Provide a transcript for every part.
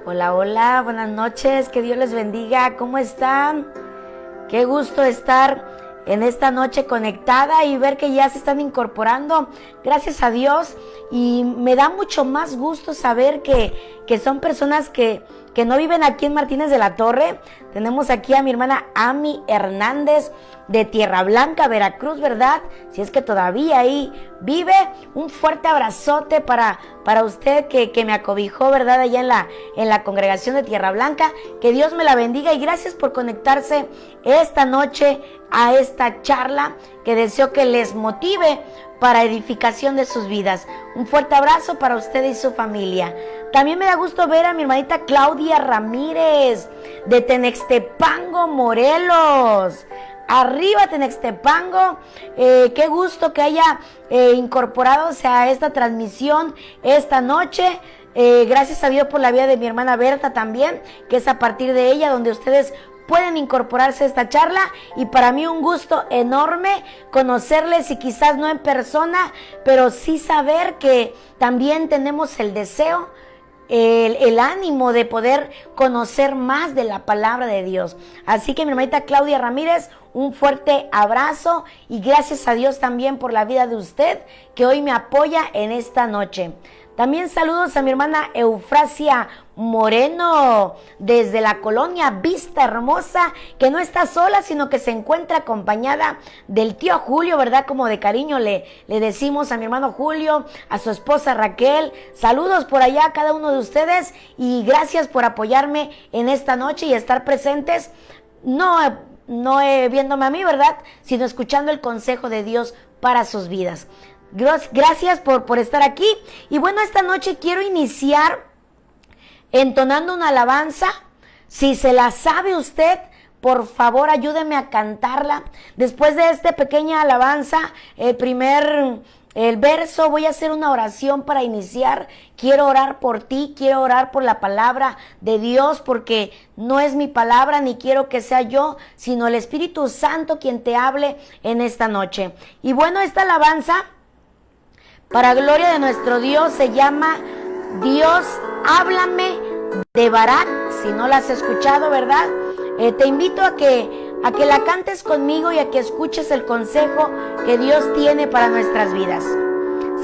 Hola, hola, buenas noches, que Dios les bendiga. ¿Cómo están? Qué gusto estar en esta noche conectada y ver que ya se están incorporando, gracias a Dios. Y me da mucho más gusto saber que son personas que no viven aquí en Martínez de la Torre. Tenemos aquí a mi hermana Ami Hernández de Tierra Blanca, Veracruz, ¿verdad? Si es que todavía ahí vive. Un fuerte abrazote para usted que me acobijó, ¿verdad? Allá en la congregación de Tierra Blanca. Que Dios me la bendiga y gracias por conectarse esta noche a esta charla que deseo que les motive para edificación de sus vidas. Un fuerte abrazo para usted y su familia. También me da gusto ver a mi hermanita Claudia Ramírez de Tenextepango, Morelos. Arriba Tenextepango, qué gusto que haya incorporado a esta transmisión esta noche. Gracias a Dios por la vida de mi hermana Berta también, que es a partir de ella donde ustedes pueden incorporarse a esta charla, y para mí un gusto enorme conocerles, y quizás no en persona, pero sí saber que también tenemos el deseo, el ánimo de poder conocer más de la palabra de Dios. Así que mi hermanita Claudia Ramírez, un fuerte abrazo y gracias a Dios también por la vida de usted que hoy me apoya en esta noche. También saludos a mi hermana Eufrasia Moreno desde la colonia Vista Hermosa, que no está sola, sino que se encuentra acompañada del tío Julio, ¿verdad? Como de cariño le decimos a mi hermano Julio, a su esposa Raquel. Saludos por allá a cada uno de ustedes y gracias por apoyarme en esta noche y estar presentes, no viéndome a mí, ¿verdad? Sino escuchando el consejo de Dios para sus vidas. Gracias por estar aquí. Y bueno, esta noche quiero iniciar entonando una alabanza. Si se la sabe usted, por favor ayúdeme a cantarla. Después de esta pequeña alabanza, el verso, voy a hacer una oración para iniciar. Quiero orar por ti, quiero orar por la palabra de Dios, porque no es mi palabra ni quiero que sea yo, sino el Espíritu Santo quien te hable en esta noche. Y bueno, esta alabanza, para gloria de nuestro Dios, se llama Dios, háblame, de Barak. Si no la has escuchado, ¿verdad? Te invito a que la cantes conmigo y a que escuches el consejo que Dios tiene para nuestras vidas.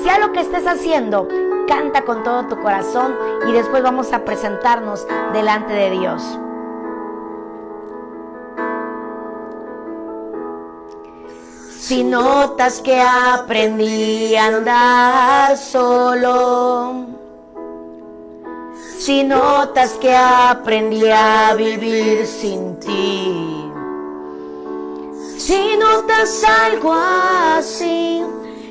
Sea lo que estés haciendo, canta con todo tu corazón y después vamos a presentarnos delante de Dios. Si notas que aprendí a andar solo, si notas que aprendí a vivir sin ti, si notas algo así,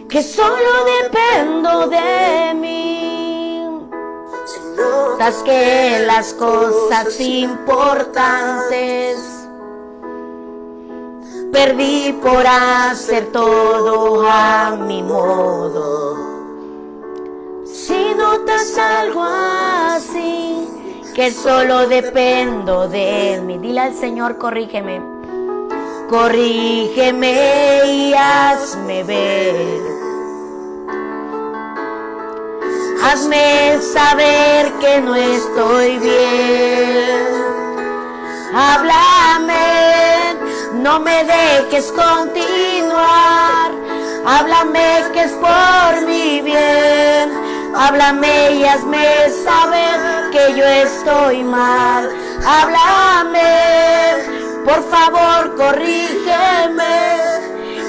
que solo dependo de mí, si notas que las cosas importantes perdí por hacer todo a mi modo, si notas algo así, que solo dependo de mí, dile al Señor, corrígeme, corrígeme y hazme ver, hazme saber que no estoy bien, háblame, no me dejes continuar, háblame que es por mi bien, háblame y hazme saber que yo estoy mal, háblame, por favor corrígeme,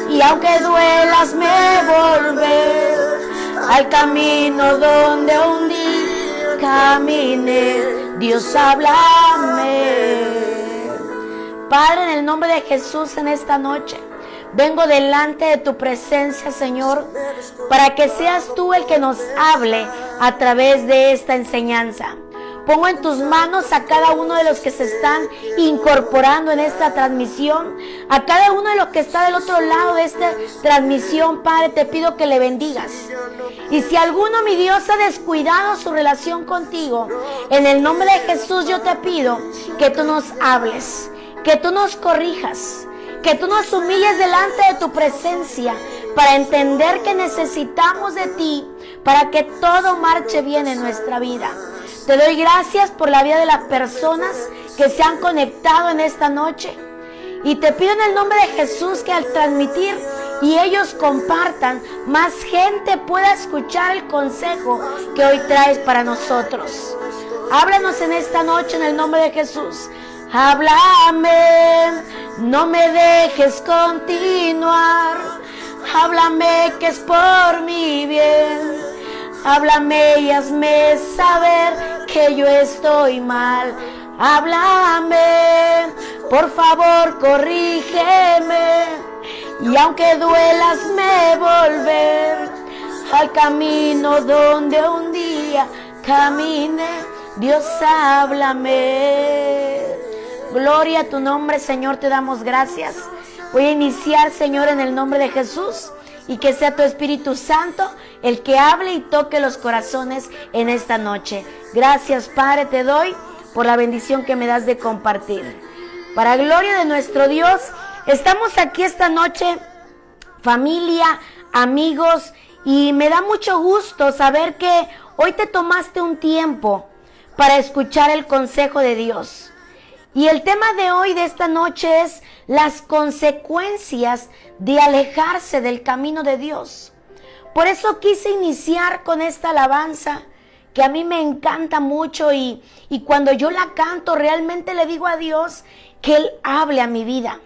y aunque duela hazme volver al camino donde un día caminé. Dios, háblame. Padre, en el nombre de Jesús, en esta noche vengo delante de tu presencia, Señor, para que seas tú el que nos hable a través de esta enseñanza. Pongo en tus manos a cada uno de los que se están incorporando en esta transmisión, a cada uno de los que está del otro lado de esta transmisión. Padre, te pido que le bendigas. Y si alguno, mi Dios, ha descuidado su relación contigo, en el nombre de Jesús yo te pido que tú nos hables, que tú nos corrijas, que tú nos humilles delante de tu presencia para entender que necesitamos de ti para que todo marche bien en nuestra vida. Te doy gracias por la vida de las personas que se han conectado en esta noche. Y te pido en el nombre de Jesús que al transmitir y ellos compartan, más gente pueda escuchar el consejo que hoy traes para nosotros. Háblanos en esta noche en el nombre de Jesús. Háblame, no me dejes continuar. Háblame que es por mi bien. Háblame y hazme saber que yo estoy mal. Háblame, por favor corrígeme. Y aunque duelas me volver al camino donde un día caminé. Dios, háblame. Gloria a tu nombre, Señor, te damos gracias. Voy a iniciar, Señor, en el nombre de Jesús. Y que sea tu Espíritu Santo el que hable y toque los corazones en esta noche. Gracias, Padre, te doy por la bendición que me das de compartir. Para gloria de nuestro Dios, estamos aquí esta noche, familia, amigos, y me da mucho gusto saber que hoy te tomaste un tiempo para escuchar el consejo de Dios. Y el tema de hoy, de esta noche, es las consecuencias de alejarse del camino de Dios. Por eso quise iniciar con esta alabanza que a mí me encanta mucho y cuando yo la canto realmente le digo a Dios que Él hable a mi vida.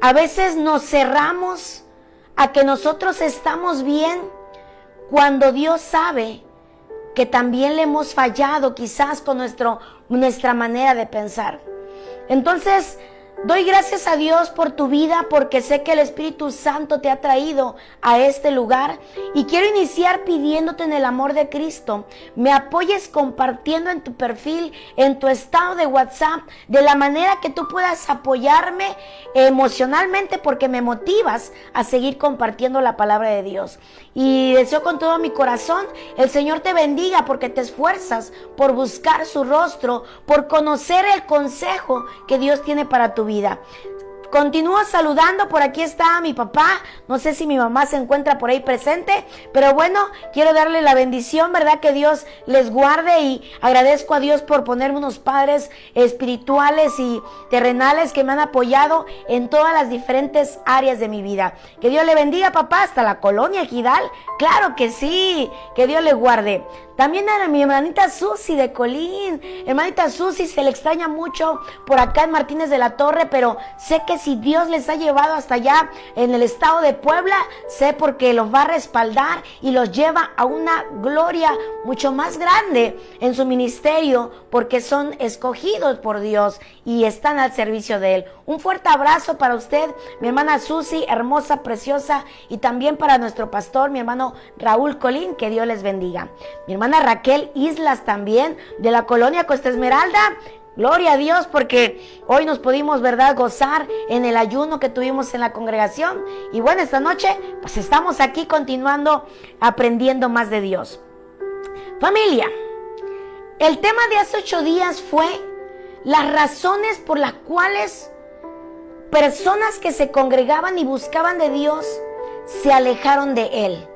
A veces nos cerramos a que nosotros estamos bien cuando Dios sabe que también le hemos fallado quizás con nuestra manera de pensar. Entonces, doy gracias a Dios por tu vida, porque sé que el Espíritu Santo te ha traído a este lugar. Y quiero iniciar pidiéndote en el amor de Cristo, me apoyes compartiendo en tu perfil, en tu estado de WhatsApp, de la manera que tú puedas apoyarme emocionalmente, porque me motivas a seguir compartiendo la palabra de Dios. Y deseo con todo mi corazón, el Señor te bendiga porque te esfuerzas por buscar su rostro, por conocer el consejo que Dios tiene para tu vida. Continúo saludando, por aquí está mi papá, no sé si mi mamá se encuentra por ahí presente, pero bueno, quiero darle la bendición, ¿verdad? Que Dios les guarde y agradezco a Dios por ponerme unos padres espirituales y terrenales que me han apoyado en todas las diferentes áreas de mi vida. Que Dios le bendiga, papá, hasta la colonia Ejidal, claro que sí, que Dios le guarde. También a mi hermanita Susi de Colín. Hermanita Susi, se le extraña mucho por acá en Martínez de la Torre, pero sé que si Dios les ha llevado hasta allá en el estado de Puebla, sé porque los va a respaldar y los lleva a una gloria mucho más grande en su ministerio, porque son escogidos por Dios y están al servicio de Él. Un fuerte abrazo para usted, mi hermana Susi, hermosa, preciosa, y también para nuestro pastor, mi hermano Raúl Colín, que Dios les bendiga. Mi hermana Raquel Islas también, de la colonia Costa Esmeralda. Gloria a Dios, porque hoy nos pudimos, ¿verdad?, gozar en el ayuno que tuvimos en la congregación. Y bueno, esta noche pues estamos aquí continuando aprendiendo más de Dios. Familia, el tema de hace 8 días fue las razones por las cuales personas que se congregaban y buscaban de Dios se alejaron de Él.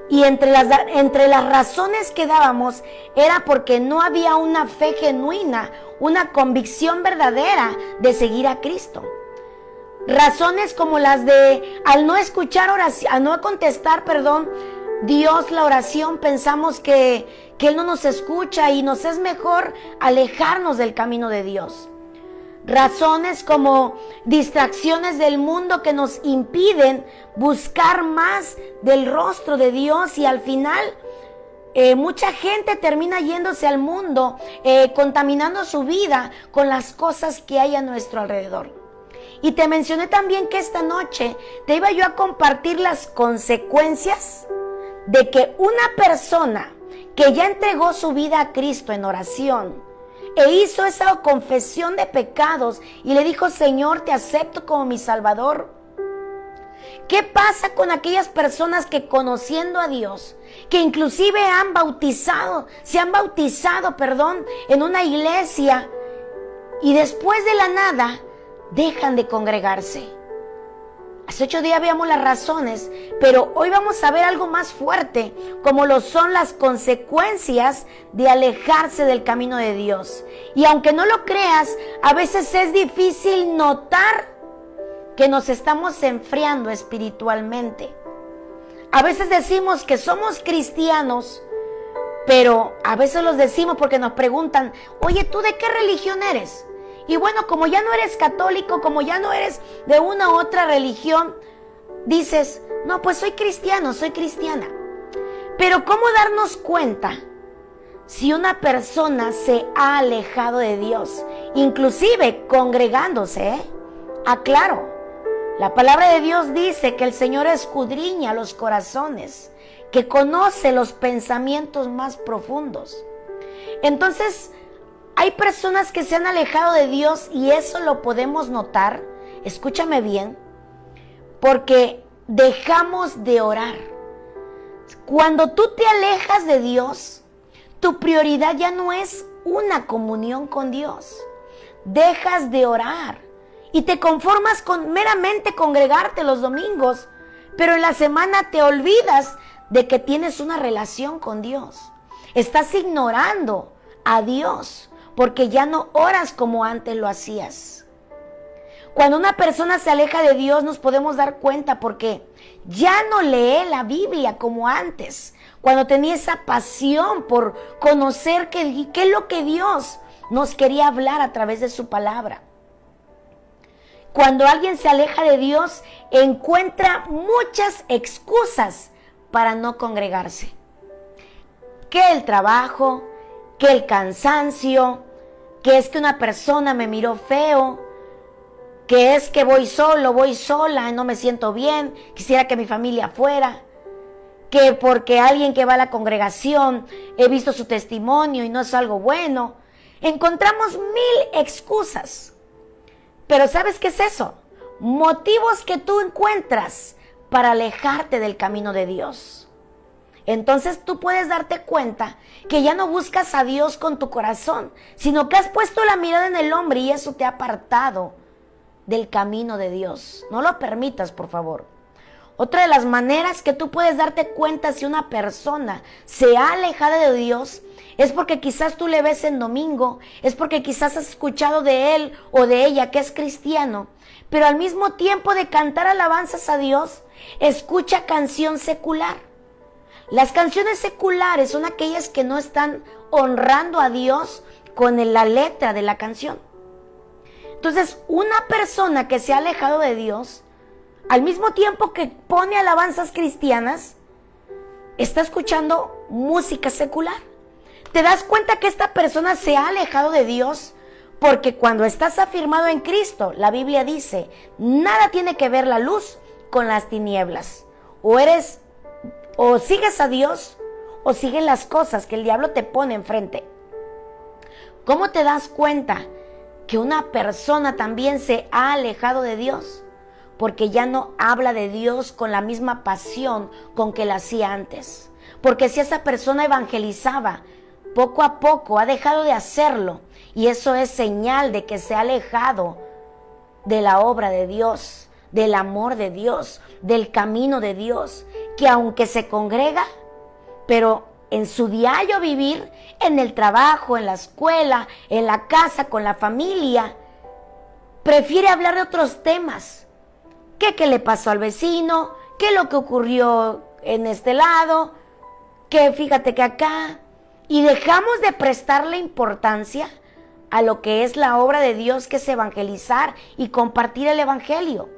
Y entre las razones que dábamos era porque no había una fe genuina, una convicción verdadera de seguir a Cristo. Razones como las de al no escuchar oración, al no contestar, Dios la oración, pensamos que Él no nos escucha y nos es mejor alejarnos del camino de Dios. Razones como distracciones del mundo que nos impiden buscar más del rostro de Dios, y al final mucha gente termina yéndose al mundo, contaminando su vida con las cosas que hay a nuestro alrededor. Y te mencioné también que esta noche te iba yo a compartir las consecuencias de que una persona que ya entregó su vida a Cristo en oración e hizo esa confesión de pecados y le dijo: Señor, te acepto como mi Salvador. ¿Qué pasa con aquellas personas que, conociendo a Dios, que inclusive se han bautizado en una iglesia, y después de la nada dejan de congregarse? Hace 8 días veíamos las razones, pero hoy vamos a ver algo más fuerte, como lo son las consecuencias de alejarse del camino de Dios. Y aunque no lo creas, a veces es difícil notar que nos estamos enfriando espiritualmente. A veces decimos que somos cristianos, pero a veces los decimos porque nos preguntan, oye, ¿tú de qué religión eres? Y bueno, como ya no eres católico, como ya no eres de una u otra religión, dices, no, pues soy cristiano, soy cristiana. Pero ¿cómo darnos cuenta si una persona se ha alejado de Dios? Inclusive congregándose, Aclaro, la palabra de Dios dice que el Señor escudriña los corazones, que conoce los pensamientos más profundos. Entonces, hay personas que se han alejado de Dios y eso lo podemos notar, escúchame bien, porque dejamos de orar. Cuando tú te alejas de Dios, tu prioridad ya no es una comunión con Dios. Dejas de orar y te conformas con meramente congregarte los domingos, pero en la semana te olvidas de que tienes una relación con Dios. Estás ignorando a Dios porque ya no oras como antes lo hacías. Cuando una persona se aleja de Dios nos podemos dar cuenta porque ya no lee la Biblia como antes, cuando tenía esa pasión por conocer qué es lo que Dios nos quería hablar a través de su palabra. Cuando alguien se aleja de Dios, encuentra muchas excusas para no congregarse. Que el trabajo, que el cansancio, que es que una persona me miró feo, que es que voy solo, voy sola, no me siento bien, quisiera que mi familia fuera, que porque alguien que va a la congregación, he visto su testimonio y no es algo bueno. Encontramos 1000 excusas. Pero ¿sabes qué es eso? Motivos que tú encuentras para alejarte del camino de Dios. Entonces tú puedes darte cuenta que ya no buscas a Dios con tu corazón, sino que has puesto la mirada en el hombre y eso te ha apartado del camino de Dios. No lo permitas, por favor. Otra de las maneras que tú puedes darte cuenta si una persona se ha alejado de Dios es porque quizás tú le ves en domingo, es porque quizás has escuchado de él o de ella que es cristiano, pero al mismo tiempo de cantar alabanzas a Dios, escucha canción secular. Las canciones seculares son aquellas que no están honrando a Dios con la letra de la canción. Entonces, una persona que se ha alejado de Dios, al mismo tiempo que pone alabanzas cristianas, está escuchando música secular. Te das cuenta que esta persona se ha alejado de Dios porque cuando estás afirmado en Cristo, la Biblia dice, nada tiene que ver la luz con las tinieblas. O sigues a Dios o sigues las cosas que el diablo te pone enfrente. ¿Cómo te das cuenta que una persona también se ha alejado de Dios? Porque ya no habla de Dios con la misma pasión con que la hacía antes. Porque si esa persona evangelizaba, poco a poco ha dejado de hacerlo. Y eso es señal de que se ha alejado de la obra de Dios, del amor de Dios, del camino de Dios. Que aunque se congrega, pero en su diario vivir, en el trabajo, en la escuela, en la casa, con la familia, prefiere hablar de otros temas. ¿Qué le pasó al vecino? ¿Qué es lo que ocurrió en este lado? Que fíjate que acá. Y dejamos de prestarle importancia a lo que es la obra de Dios, que es evangelizar y compartir el evangelio.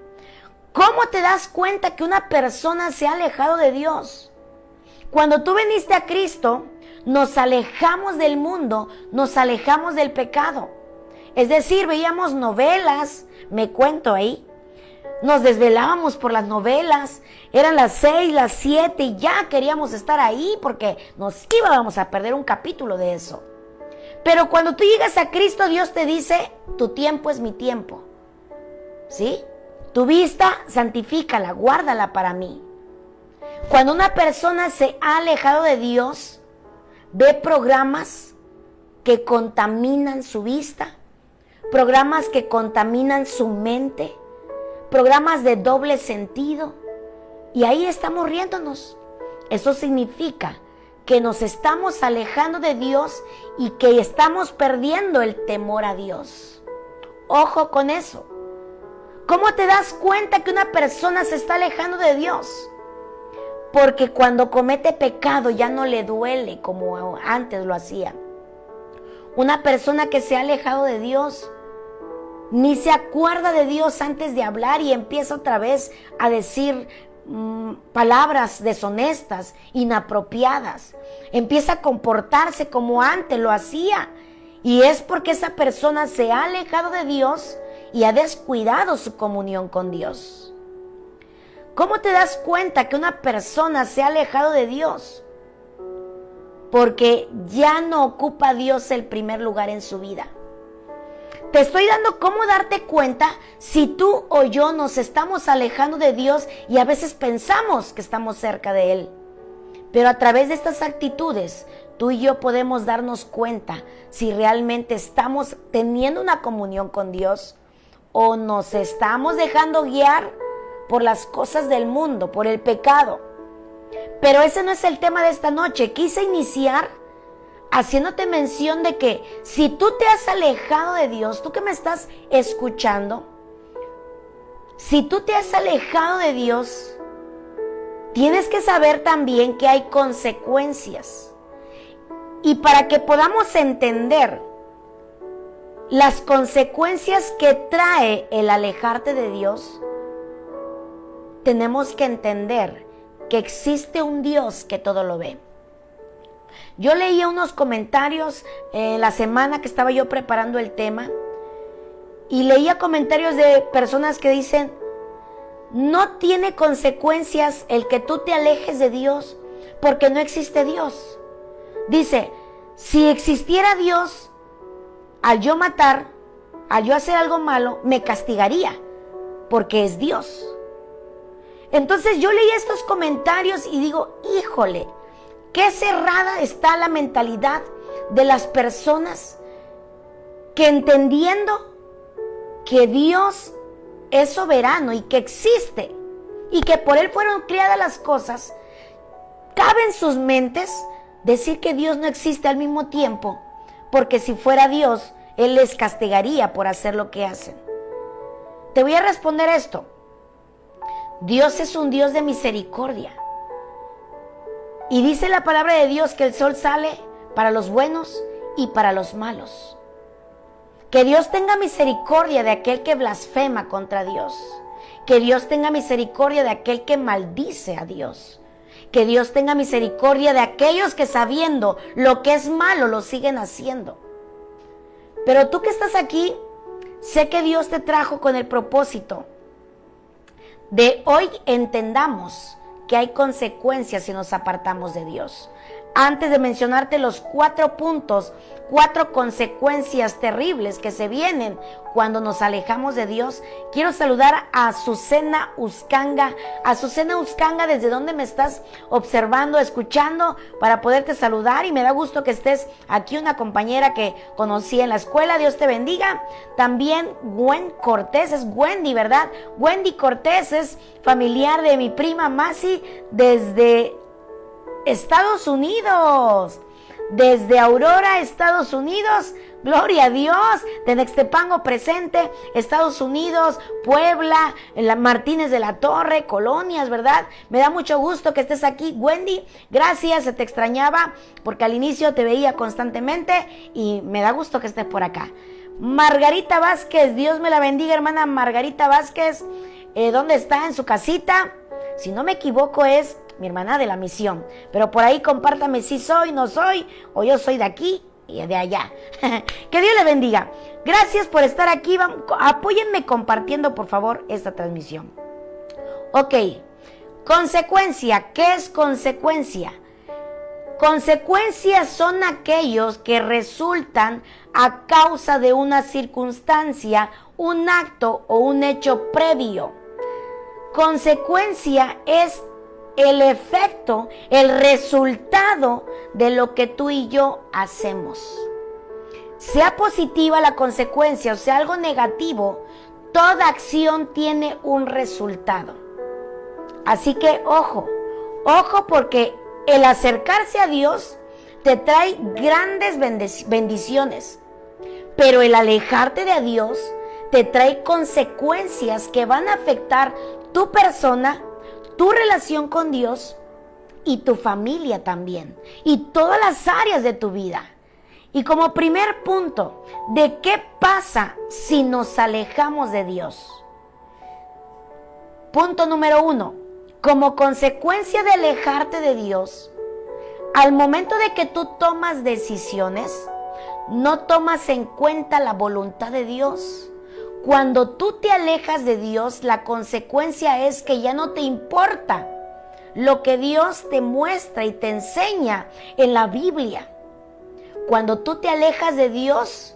¿Cómo te das cuenta que una persona se ha alejado de Dios? Cuando tú viniste a Cristo, nos alejamos del mundo, nos alejamos del pecado. Es decir, veíamos novelas, me cuento ahí, nos desvelábamos por las novelas, eran las 6, las 7 y ya queríamos estar ahí porque nos íbamos a perder un capítulo de eso. Pero cuando tú llegas a Cristo, Dios te dice, tu tiempo es mi tiempo. ¿Sí? Tu vista, santifícala, guárdala para mí. Cuando una persona se ha alejado de Dios, ve programas que contaminan su vista, programas que contaminan su mente, programas de doble sentido y ahí estamos riéndonos. Eso significa que nos estamos alejando de Dios y que estamos perdiendo el temor a Dios. Ojo con eso. ¿Cómo te das cuenta que una persona se está alejando de Dios? Porque cuando comete pecado ya no le duele como antes lo hacía. Una persona que se ha alejado de Dios ni se acuerda de Dios antes de hablar y empieza otra vez a decir palabras deshonestas, inapropiadas. Empieza a comportarse como antes lo hacía. Y es porque esa persona se ha alejado de Dios y ha descuidado su comunión con Dios. ¿Cómo te das cuenta que una persona se ha alejado de Dios? Porque ya no ocupa a Dios el primer lugar en su vida. Te estoy dando cómo darte cuenta si tú o yo nos estamos alejando de Dios y a veces pensamos que estamos cerca de Él. Pero a través de estas actitudes, tú y yo podemos darnos cuenta si realmente estamos teniendo una comunión con Dios o nos estamos dejando guiar por las cosas del mundo, por el pecado. Pero ese no es el tema de esta noche. Quise iniciar haciéndote mención de que si tú te has alejado de Dios, tú que me estás escuchando, si tú te has alejado de Dios, tienes que saber también que hay consecuencias. Y para que podamos entender las consecuencias que trae el alejarte de Dios, tenemos que entender que existe un Dios que todo lo ve. Yo leía unos comentarios la semana que estaba yo preparando el tema y leía comentarios de personas que dicen: no tiene consecuencias el que tú te alejes de Dios porque no existe Dios. Dice, si existiera Dios, al yo matar, al yo hacer algo malo, me castigaría porque es Dios. Entonces yo leía estos comentarios y digo, híjole, qué cerrada está la mentalidad de las personas que entendiendo que Dios es soberano y que existe y que por Él fueron creadas las cosas, cabe en sus mentes decir que Dios no existe al mismo tiempo, porque si fuera Dios, Él les castigaría por hacer lo que hacen. Te voy a responder esto. Dios es un Dios de misericordia. Y dice la palabra de Dios que el sol sale para los buenos y para los malos. Que Dios tenga misericordia de aquel que blasfema contra Dios. Que Dios tenga misericordia de aquel que maldice a Dios. Que Dios tenga misericordia de aquellos que sabiendo lo que es malo lo siguen haciendo. Pero tú que estás aquí, sé que Dios te trajo con el propósito de hoy entendamos que hay consecuencias si nos apartamos de Dios. Antes de mencionarte los 4 puntos, 4 consecuencias terribles que se vienen cuando nos alejamos de Dios, quiero saludar a Azucena Uscanga. Azucena Uscanga, ¿desde dónde me estás observando, escuchando? Para poderte saludar, y me da gusto que estés aquí, una compañera que conocí en la escuela. Dios te bendiga. También Gwen Cortés, es Wendy, ¿verdad? Wendy Cortés es familiar de mi prima Masi desde Estados Unidos, desde Aurora, Estados Unidos. Gloria a Dios. De Nextepango presente, Estados Unidos, Puebla, Martínez de la Torre, Colonias, ¿verdad? Me da mucho gusto que estés aquí, Wendy. Gracias, se te extrañaba porque al inicio te veía constantemente y me da gusto que estés por acá. Margarita Vázquez, Dios me la bendiga, hermana Margarita Vázquez. ¿Dónde está? En su casita. Si no me equivoco es mi hermana de la misión, pero por ahí compártame si soy, no soy, o yo soy de aquí y de allá. Que Dios le bendiga. Gracias por estar aquí. Apóyenme compartiendo, por favor, esta transmisión. Ok, consecuencia. ¿Qué es consecuencia? Consecuencias son aquellos que resultan a causa de una circunstancia, un acto o un hecho previo. Consecuencia es el efecto, el resultado de lo que tú y yo hacemos. Sea positiva la consecuencia o sea algo negativo, toda acción tiene un resultado. Así que ojo porque el acercarse a Dios te trae grandes bendiciones, pero el alejarte de Dios te trae consecuencias que van a afectar tu persona, tu relación con Dios y tu familia también, y todas las áreas de tu vida. Y como primer punto, ¿de qué pasa si nos alejamos de Dios? Punto número 1. Como consecuencia de alejarte de Dios, al momento de que tú tomas decisiones, no tomas en cuenta la voluntad de Dios. Cuando tú te alejas de Dios, la consecuencia es que ya no te importa lo que Dios te muestra y te enseña en la Biblia. Cuando tú te alejas de Dios,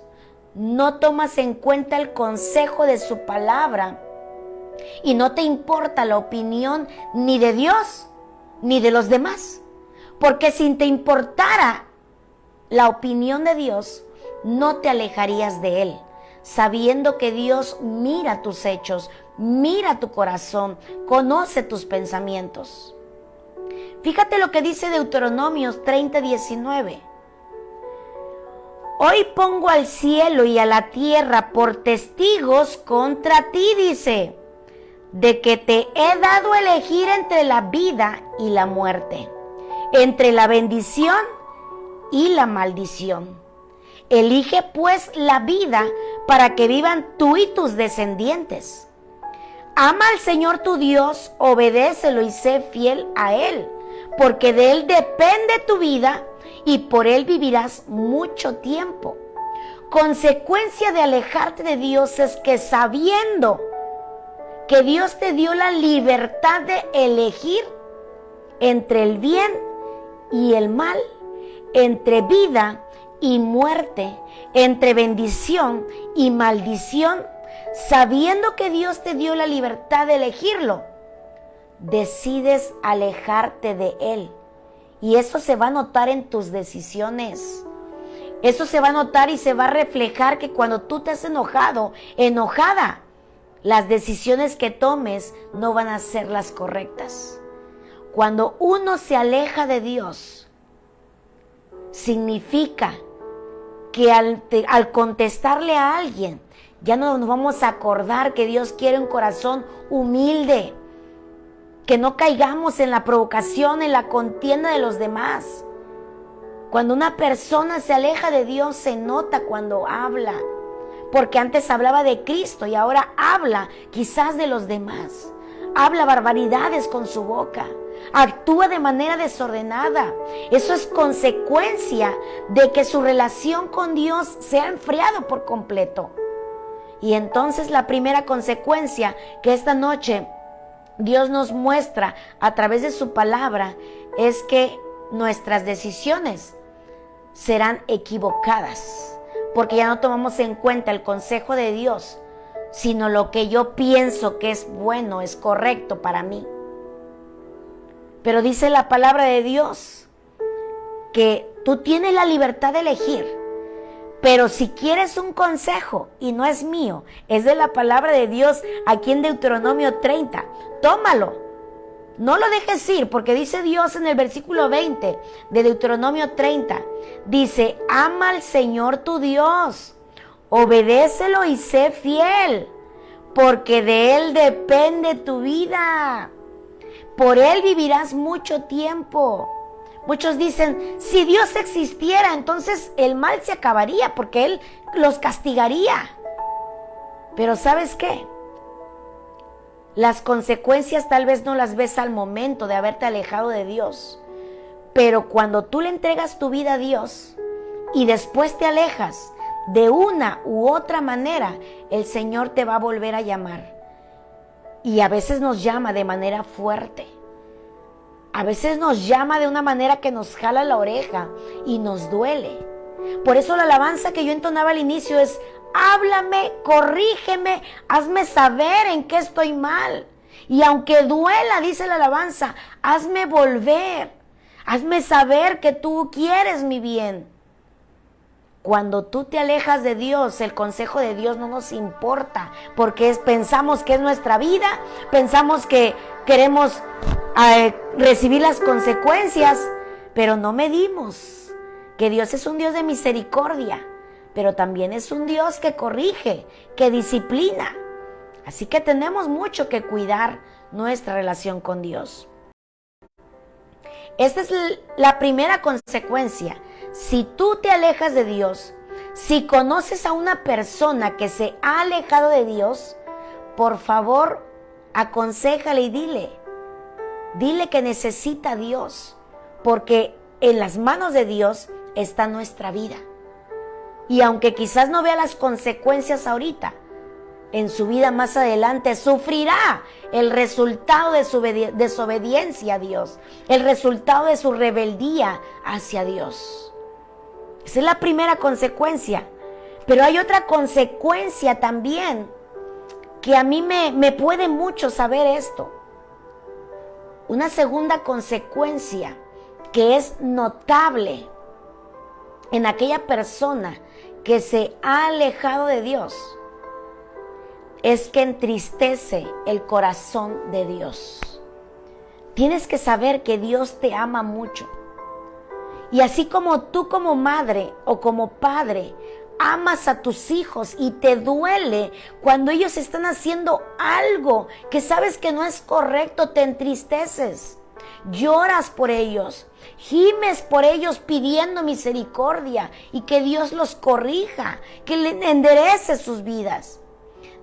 no tomas en cuenta el consejo de su palabra y no te importa la opinión ni de Dios ni de los demás. Porque si te importara la opinión de Dios, no te alejarías de Él, sabiendo que Dios mira tus hechos, mira tu corazón, conoce tus pensamientos. Fíjate lo que dice Deuteronomios 30:19. Hoy pongo al cielo y a la tierra por testigos contra ti, dice, de que te he dado a elegir entre la vida y la muerte, entre la bendición y la maldición. Elige pues la vida para que vivan tú y tus descendientes. Ama al Señor tu Dios, obedécelo y sé fiel a Él, porque de Él depende tu vida y por Él vivirás mucho tiempo. Consecuencia de alejarte de Dios es que sabiendo que Dios te dio la libertad de elegir entre el bien y el mal, entre vida y muerte, entre bendición y maldición, sabiendo que Dios te dio la libertad de elegirlo, decides alejarte de Él. Y eso se va a notar en tus decisiones. Eso se va a notar y se va a reflejar que cuando tú te has enojado, enojada, las decisiones que tomes no van a ser las correctas. Cuando uno se aleja de Dios, significa que al contestarle a alguien, ya no nos vamos a acordar que Dios quiere un corazón humilde, que no caigamos en la provocación, en la contienda de los demás. Cuando una persona se aleja de Dios, se nota cuando habla, porque antes hablaba de Cristo y ahora habla quizás de los demás. Habla barbaridades con su boca, actúa de manera desordenada. Eso es consecuencia de que su relación con Dios se ha enfriado por completo. Y entonces la primera consecuencia que esta noche Dios nos muestra a través de su palabra es que nuestras decisiones serán equivocadas, porque ya no tomamos en cuenta el consejo de Dios, sino lo que yo pienso que es bueno, es correcto para mí. Pero dice la palabra de Dios que tú tienes la libertad de elegir, pero si quieres un consejo, y no es mío, es de la palabra de Dios aquí en Deuteronomio 30, tómalo. No lo dejes ir, porque dice Dios en el versículo 20 de Deuteronomio 30, dice, ama al Señor tu Dios, obedécelo y sé fiel, porque de Él depende tu vida. Por Él vivirás mucho tiempo. Muchos dicen, si Dios existiera, entonces el mal se acabaría, porque Él los castigaría. Pero ¿sabes qué? Las consecuencias tal vez no las ves al momento de haberte alejado de Dios, pero cuando tú le entregas tu vida a Dios y después te alejas, de una u otra manera, el Señor te va a volver a llamar. Y a veces nos llama de manera fuerte. A veces nos llama de una manera que nos jala la oreja y nos duele. Por eso la alabanza que yo entonaba al inicio es, háblame, corrígeme, hazme saber en qué estoy mal. Y aunque duela, dice la alabanza, hazme volver, hazme saber que tú quieres mi bien. Cuando tú te alejas de Dios, el consejo de Dios no nos importa, porque pensamos que es nuestra vida, pensamos que queremos recibir las consecuencias, pero no medimos que Dios es un Dios de misericordia, pero también es un Dios que corrige, que disciplina. Así que tenemos mucho que cuidar nuestra relación con Dios. Esta es la primera consecuencia. Si tú te alejas de Dios, si conoces a una persona que se ha alejado de Dios, por favor, aconséjale y dile que necesita a Dios, porque en las manos de Dios está nuestra vida. Y aunque quizás no vea las consecuencias ahorita, en su vida más adelante sufrirá el resultado de su desobediencia a Dios, el resultado de su rebeldía hacia Dios. Esa es la primera consecuencia. Pero hay otra consecuencia también, que a mí me puede mucho saber esto. Una segunda consecuencia que es notable en aquella persona que se ha alejado de Dios es que entristece el corazón de Dios. Tienes que saber que Dios te ama mucho. Y así como tú como madre o como padre amas a tus hijos y te duele cuando ellos están haciendo algo que sabes que no es correcto, te entristeces, lloras por ellos, gimes por ellos pidiendo misericordia y que Dios los corrija, que le enderece sus vidas.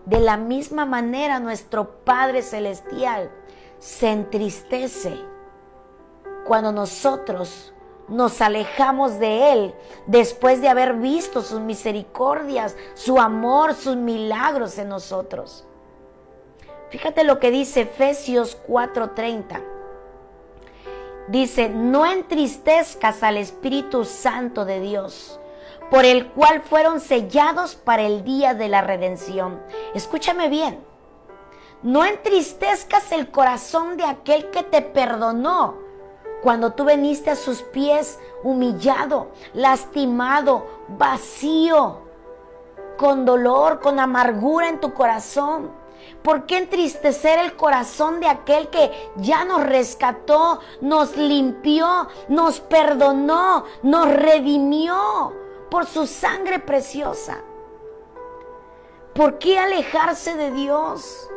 De la misma manera nuestro Padre Celestial se entristece cuando nosotros nos alejamos de Él después de haber visto sus misericordias, su amor, sus milagros en nosotros. Fíjate lo que dice Efesios 4:30. Dice: no entristezcas al Espíritu Santo de Dios, por el cual fueron sellados para el día de la redención. Escúchame bien. No entristezcas el corazón de aquel que te perdonó cuando tú viniste a sus pies humillado, lastimado, vacío, con dolor, con amargura en tu corazón. ¿Por qué entristecer el corazón de aquel que ya nos rescató, nos limpió, nos perdonó, nos redimió por su sangre preciosa? ¿Por qué alejarse de Dios?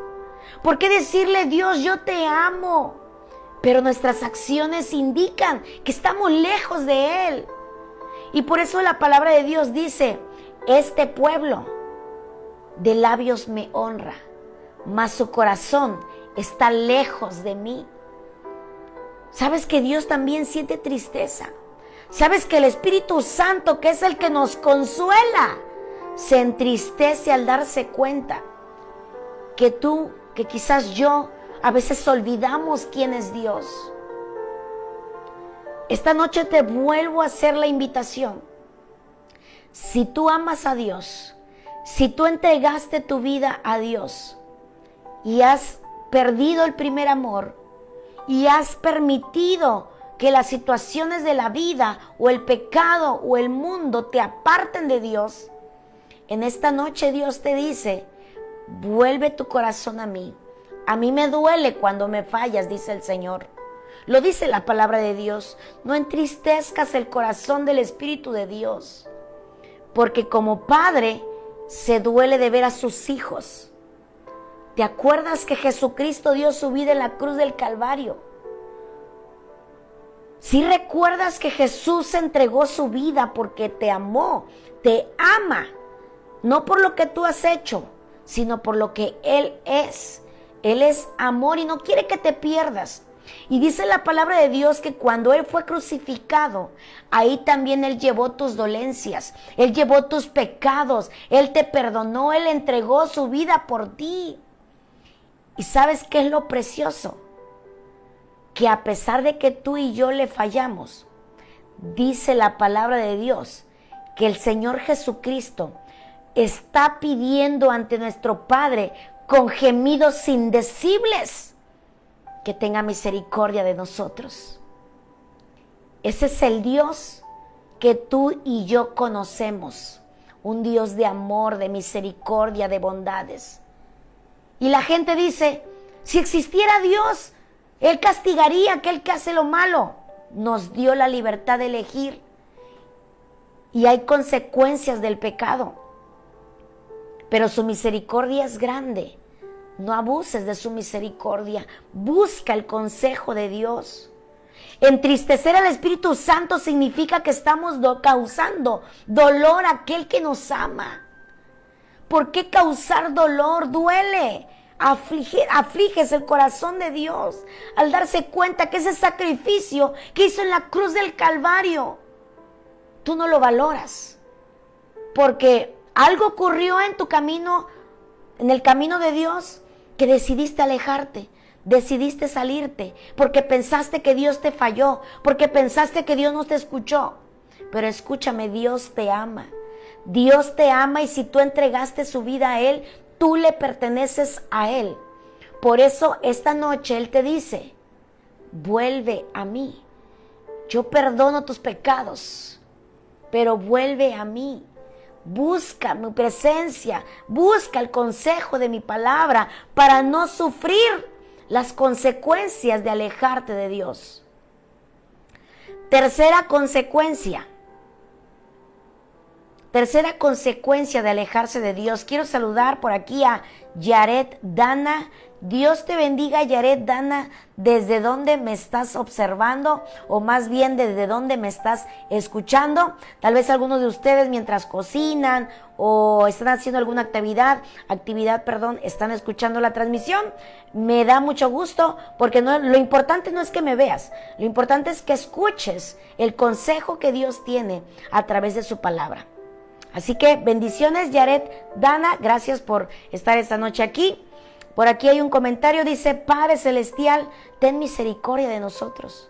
¿Por qué decirle: Dios, yo te amo? Pero nuestras acciones indican que estamos lejos de Él. Y por eso la palabra de Dios dice: este pueblo de labios me honra, mas su corazón está lejos de mí. ¿Sabes que Dios también siente tristeza? ¿Sabes que el Espíritu Santo, que es el que nos consuela, se entristece al darse cuenta que tú, que quizás yo, a veces olvidamos quién es Dios? Esta noche te vuelvo a hacer la invitación. Si tú amas a Dios, si tú entregaste tu vida a Dios y has perdido el primer amor y has permitido que las situaciones de la vida o el pecado o el mundo te aparten de Dios, en esta noche Dios te dice: vuelve tu corazón a mí. A mí me duele cuando me fallas, dice el Señor. Lo dice la palabra de Dios. No entristezcas el corazón del Espíritu de Dios, porque como padre se duele de ver a sus hijos. ¿Te acuerdas que Jesucristo dio su vida en la cruz del Calvario? ¿Sí recuerdas que Jesús entregó su vida porque te amó, te ama? No por lo que tú has hecho, sino por lo que Él es. Él es amor y no quiere que te pierdas. Y dice la palabra de Dios que cuando Él fue crucificado, ahí también Él llevó tus dolencias, Él llevó tus pecados, Él te perdonó, Él entregó su vida por ti. ¿Y sabes qué es lo precioso? Que a pesar de que tú y yo le fallamos, dice la palabra de Dios que el Señor Jesucristo está pidiendo ante nuestro Padre con gemidos indecibles que tenga misericordia de nosotros. Ese es el Dios que tú y yo conocemos. Un Dios de amor, de misericordia, de bondades. Y la gente dice, si existiera Dios, Él castigaría a aquel que hace lo malo. Nos dio la libertad de elegir. Y hay consecuencias del pecado. Pero su misericordia es grande. No abuses de su misericordia. Busca el consejo de Dios. Entristecer al Espíritu Santo significa que estamos causando dolor a aquel que nos ama. ¿Por qué causar dolor? Duele. Afliges el corazón de Dios al darse cuenta que ese sacrificio que hizo en la cruz del Calvario, tú no lo valoras. Porque algo ocurrió en tu camino, en el camino de Dios, que decidiste alejarte. Decidiste salirte porque pensaste que Dios te falló, porque pensaste que Dios no te escuchó. Pero escúchame, Dios te ama. Dios te ama y si tú entregaste su vida a Él, tú le perteneces a Él. Por eso esta noche Él te dice, vuelve a mí. Yo perdono tus pecados, pero vuelve a mí. Busca mi presencia, busca el consejo de mi palabra para no sufrir las consecuencias de alejarte de Dios. Tercera consecuencia de alejarse de Dios. Quiero saludar por aquí a Yaret Dana. Dios te bendiga, Yaret Dana, desde donde me estás observando, o más bien desde donde me estás escuchando. Tal vez algunos de ustedes mientras cocinan o están haciendo alguna actividad, están escuchando la transmisión. Me da mucho gusto porque lo importante no es que me veas, lo importante es que escuches el consejo que Dios tiene a través de su palabra. Así que bendiciones, Yaret Dana, gracias por estar esta noche aquí. Por aquí hay un comentario, dice, Padre Celestial, ten misericordia de nosotros.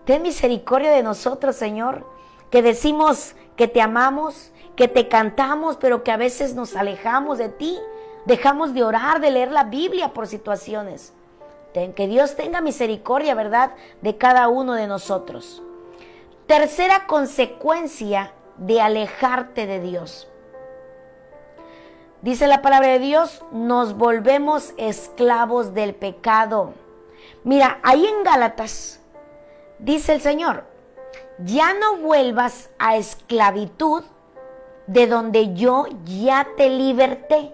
Ten misericordia de nosotros, Señor, que decimos que te amamos, que te cantamos, pero que a veces nos alejamos de ti. Dejamos de orar, de leer la Biblia por situaciones. Que Dios tenga misericordia, ¿verdad?, de cada uno de nosotros. Tercera consecuencia de alejarte de Dios. Dice la palabra de Dios, nos volvemos esclavos del pecado. Mira, ahí en Gálatas dice el Señor, ya no vuelvas a esclavitud de donde yo ya te liberté.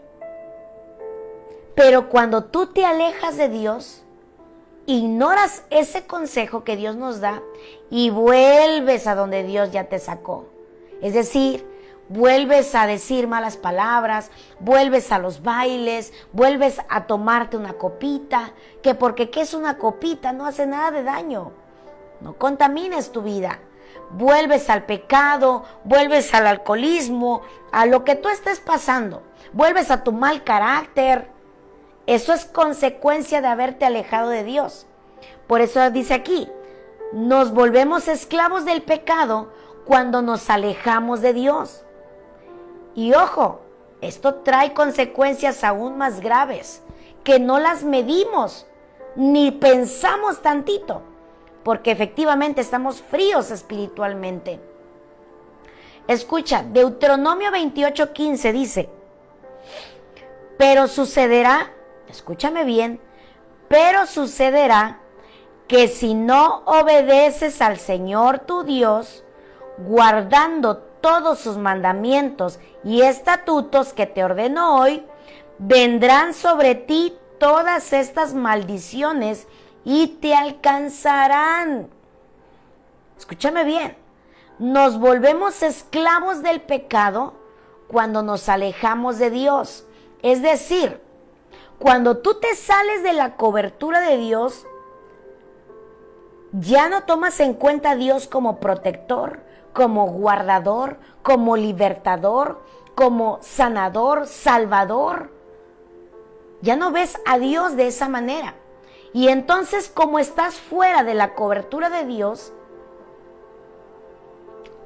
Pero cuando tú te alejas de Dios, ignoras ese consejo que Dios nos da y vuelves a donde Dios ya te sacó. Es decir, vuelves a decir malas palabras, vuelves a los bailes, vuelves a tomarte una copita, que porque ¿qué es una copita? No hace nada de daño. No contamines tu vida. Vuelves al pecado, vuelves al alcoholismo, a lo que tú estés pasando. Vuelves a tu mal carácter. Eso es consecuencia de haberte alejado de Dios. Por eso dice aquí, nos volvemos esclavos del pecado cuando nos alejamos de Dios. Y ojo, esto trae consecuencias aún más graves, que no las medimos, ni pensamos tantito, porque efectivamente estamos fríos espiritualmente. Escucha, Deuteronomio 28:15 dice, pero sucederá, escúchame bien, pero sucederá que si no obedeces al Señor tu Dios, guardando todos sus mandamientos y estatutos que te ordeno hoy, vendrán sobre ti todas estas maldiciones y te alcanzarán. Escúchame bien, nos volvemos esclavos del pecado cuando nos alejamos de Dios. Es decir, cuando tú te sales de la cobertura de Dios, ya no tomas en cuenta a Dios como protector, como guardador, como libertador, como sanador, salvador. Ya no ves a Dios de esa manera. Y entonces, como estás fuera de la cobertura de Dios,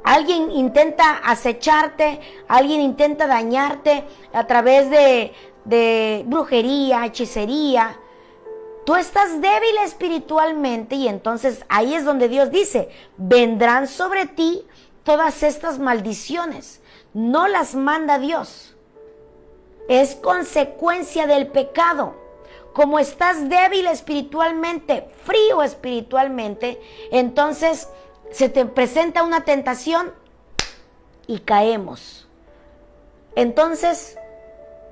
alguien intenta acecharte, alguien intenta dañarte a través de brujería, hechicería. Tú estás débil espiritualmente y entonces ahí es donde Dios dice, vendrán sobre ti todas estas maldiciones. No las manda Dios. Es consecuencia del pecado. Como estás débil espiritualmente, frío espiritualmente, entonces se te presenta una tentación y caemos. Entonces,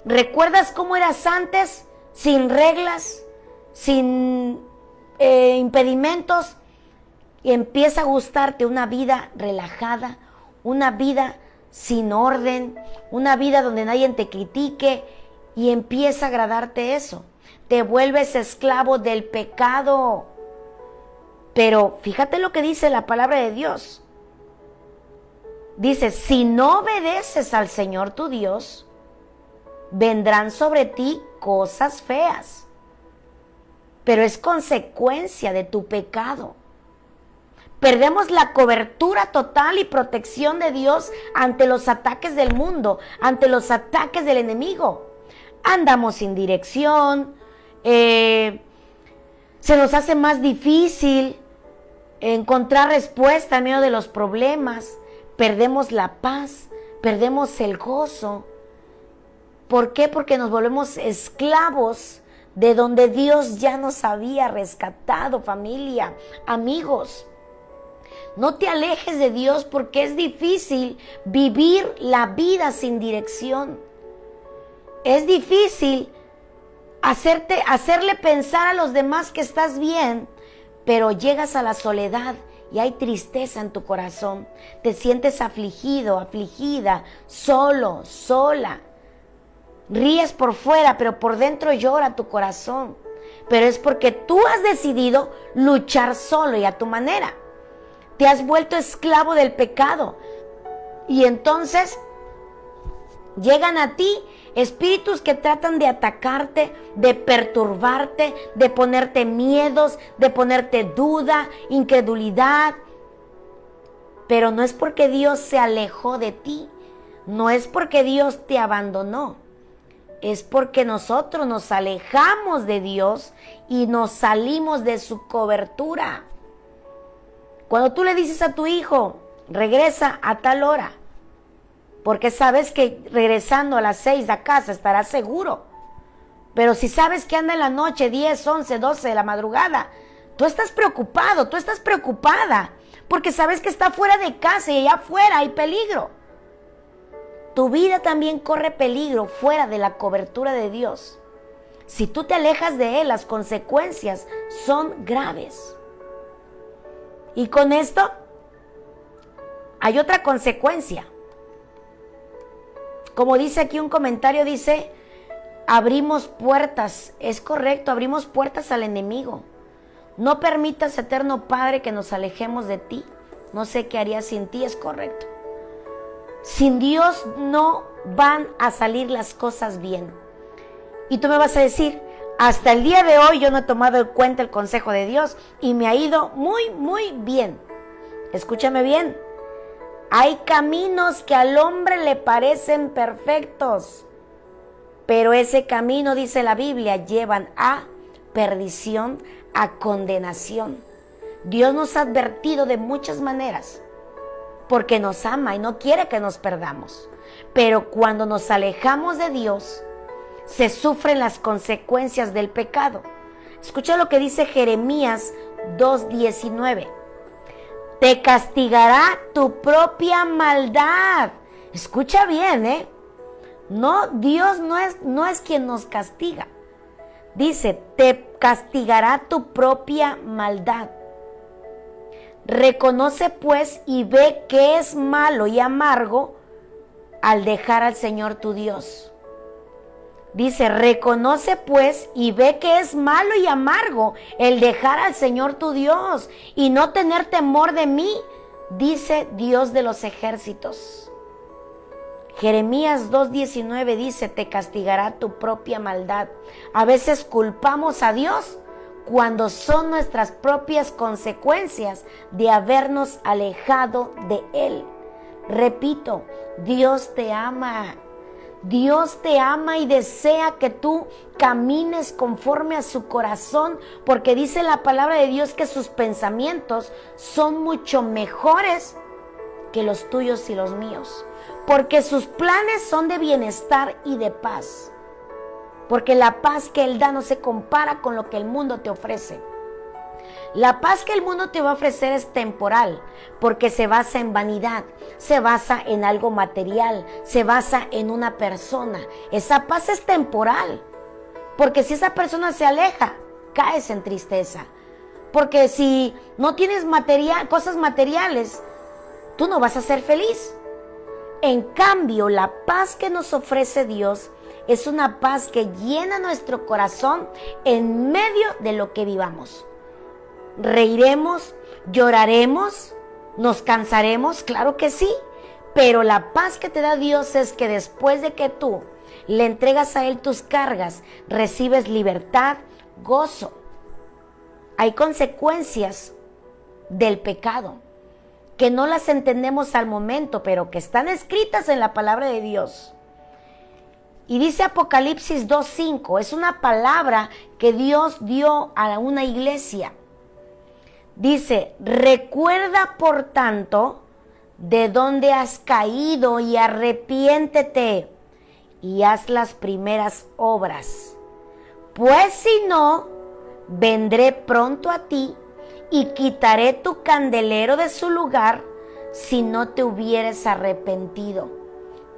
¿recuerdas cómo eras antes? Sin reglas, sin impedimentos, y empieza a gustarte una vida relajada, una vida sin orden, una vida donde nadie te critique, y empieza a agradarte eso. Te vuelves esclavo del pecado. Pero fíjate lo que dice la palabra de Dios. Dice, si no obedeces al Señor tu Dios, vendrán sobre ti cosas feas. Pero es consecuencia de tu pecado. Perdemos la cobertura total y protección de Dios ante los ataques del mundo, ante los ataques del enemigo. Andamos sin dirección, se nos hace más difícil encontrar respuesta en medio de los problemas. Perdemos la paz, perdemos el gozo. ¿Por qué? Porque nos volvemos esclavos de donde Dios ya nos había rescatado, familia, amigos. No te alejes de Dios porque es difícil vivir la vida sin dirección. Es difícil hacerle pensar a los demás que estás bien, pero llegas a la soledad y hay tristeza en tu corazón. Te sientes afligido, afligida, solo, sola. Ríes por fuera, pero por dentro llora tu corazón. Pero es porque tú has decidido luchar solo y a tu manera. Te has vuelto esclavo del pecado. Y entonces llegan a ti espíritus que tratan de atacarte, de perturbarte, de ponerte miedos, de ponerte duda, incredulidad. Pero no es porque Dios se alejó de ti, no es porque Dios te abandonó, es porque nosotros nos alejamos de Dios y nos salimos de su cobertura. Cuando tú le dices a tu hijo, regresa a tal hora, porque sabes que regresando a las 6 a casa estarás seguro. Pero si sabes que anda en la noche 10, 11, 12 de la madrugada, tú estás preocupado, tú estás preocupada, porque sabes que está fuera de casa y allá afuera hay peligro. Tu vida también corre peligro fuera de la cobertura de Dios. Si tú te alejas de Él, las consecuencias son graves. Y con esto hay otra consecuencia. Como dice aquí un comentario, dice, abrimos puertas. Es correcto, abrimos puertas al enemigo. No permitas, eterno Padre, que nos alejemos de ti. No sé qué haría sin ti, es correcto. Sin Dios no van a salir las cosas bien. Y tú me vas a decir, hasta el día de hoy yo no he tomado en cuenta el consejo de Dios y me ha ido muy, muy bien. Escúchame bien. Hay caminos que al hombre le parecen perfectos, pero ese camino, dice la Biblia, llevan a perdición, a condenación. Dios nos ha advertido de muchas maneras, porque nos ama y no quiere que nos perdamos. Pero cuando nos alejamos de Dios, se sufren las consecuencias del pecado. Escucha lo que dice Jeremías 2:19. Te castigará tu propia maldad. Escucha bien, No, Dios no es quien nos castiga. Dice, te castigará tu propia maldad. Reconoce pues y ve que es malo y amargo al dejar al Señor tu Dios. Dice, reconoce pues y ve que es malo y amargo el dejar al Señor tu Dios y no tener temor de mí, dice Dios de los ejércitos. Jeremías 2:19 dice, te castigará tu propia maldad. A veces culpamos a Dios cuando son nuestras propias consecuencias de habernos alejado de Él. Repito, Dios te ama. Dios te ama y desea que tú camines conforme a su corazón, porque dice la palabra de Dios que sus pensamientos son mucho mejores que los tuyos y los míos. Porque sus planes son de bienestar y de paz. Porque la paz que Él da no se compara con lo que el mundo te ofrece. La paz que el mundo te va a ofrecer es temporal, porque se basa en vanidad, se basa en algo material, se basa en una persona. Esa paz es temporal, porque si esa persona se aleja, caes en tristeza. Porque si no tienes cosas materiales, tú no vas a ser feliz. En cambio, la paz que nos ofrece Dios es una paz que llena nuestro corazón en medio de lo que vivamos. Reiremos, lloraremos, nos cansaremos, claro que sí, pero la paz que te da Dios es que después de que tú le entregas a Él tus cargas, recibes libertad, gozo. Hay consecuencias del pecado que no las entendemos al momento, pero que están escritas en la palabra de Dios. Y dice Apocalipsis 2:5, es una palabra que Dios dio a una iglesia. Dice, recuerda por tanto de dónde has caído y arrepiéntete y haz las primeras obras. Pues si no, vendré pronto a ti y quitaré tu candelero de su lugar si no te hubieres arrepentido.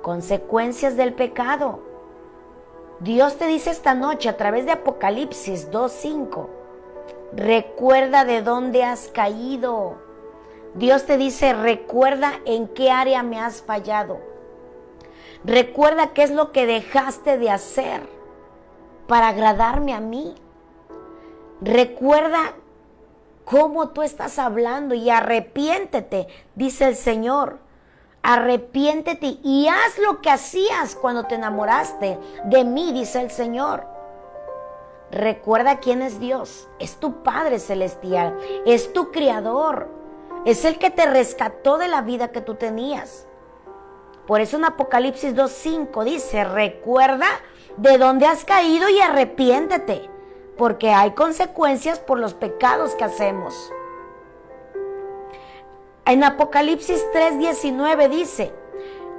Consecuencias del pecado. Dios te dice esta noche a través de Apocalipsis 2:5, recuerda de dónde has caído. Dios te dice, recuerda en qué área me has fallado. Recuerda qué es lo que dejaste de hacer para agradarme a mí. Recuerda cómo tú estás hablando y arrepiéntete, dice el Señor. Arrepiéntete y haz lo que hacías cuando te enamoraste de mí, dice el Señor. Recuerda quién es Dios. Es tu Padre Celestial, es tu Creador, es el que te rescató de la vida que tú tenías. Por eso en Apocalipsis 2:5 dice, recuerda de dónde has caído y arrepiéntete, porque hay consecuencias por los pecados que hacemos. En Apocalipsis 3:19 dice,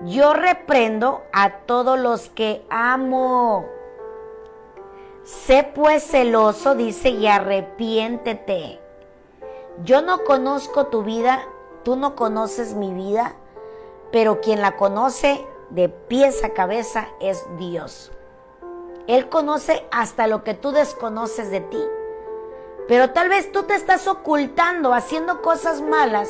yo reprendo a todos los que amo. Sé pues celoso, dice, y arrepiéntete. Yo no conozco tu vida, tú no conoces mi vida, pero quien la conoce de pies a cabeza es Dios. Él conoce hasta lo que tú desconoces de ti. Pero tal vez tú te estás ocultando, haciendo cosas malas.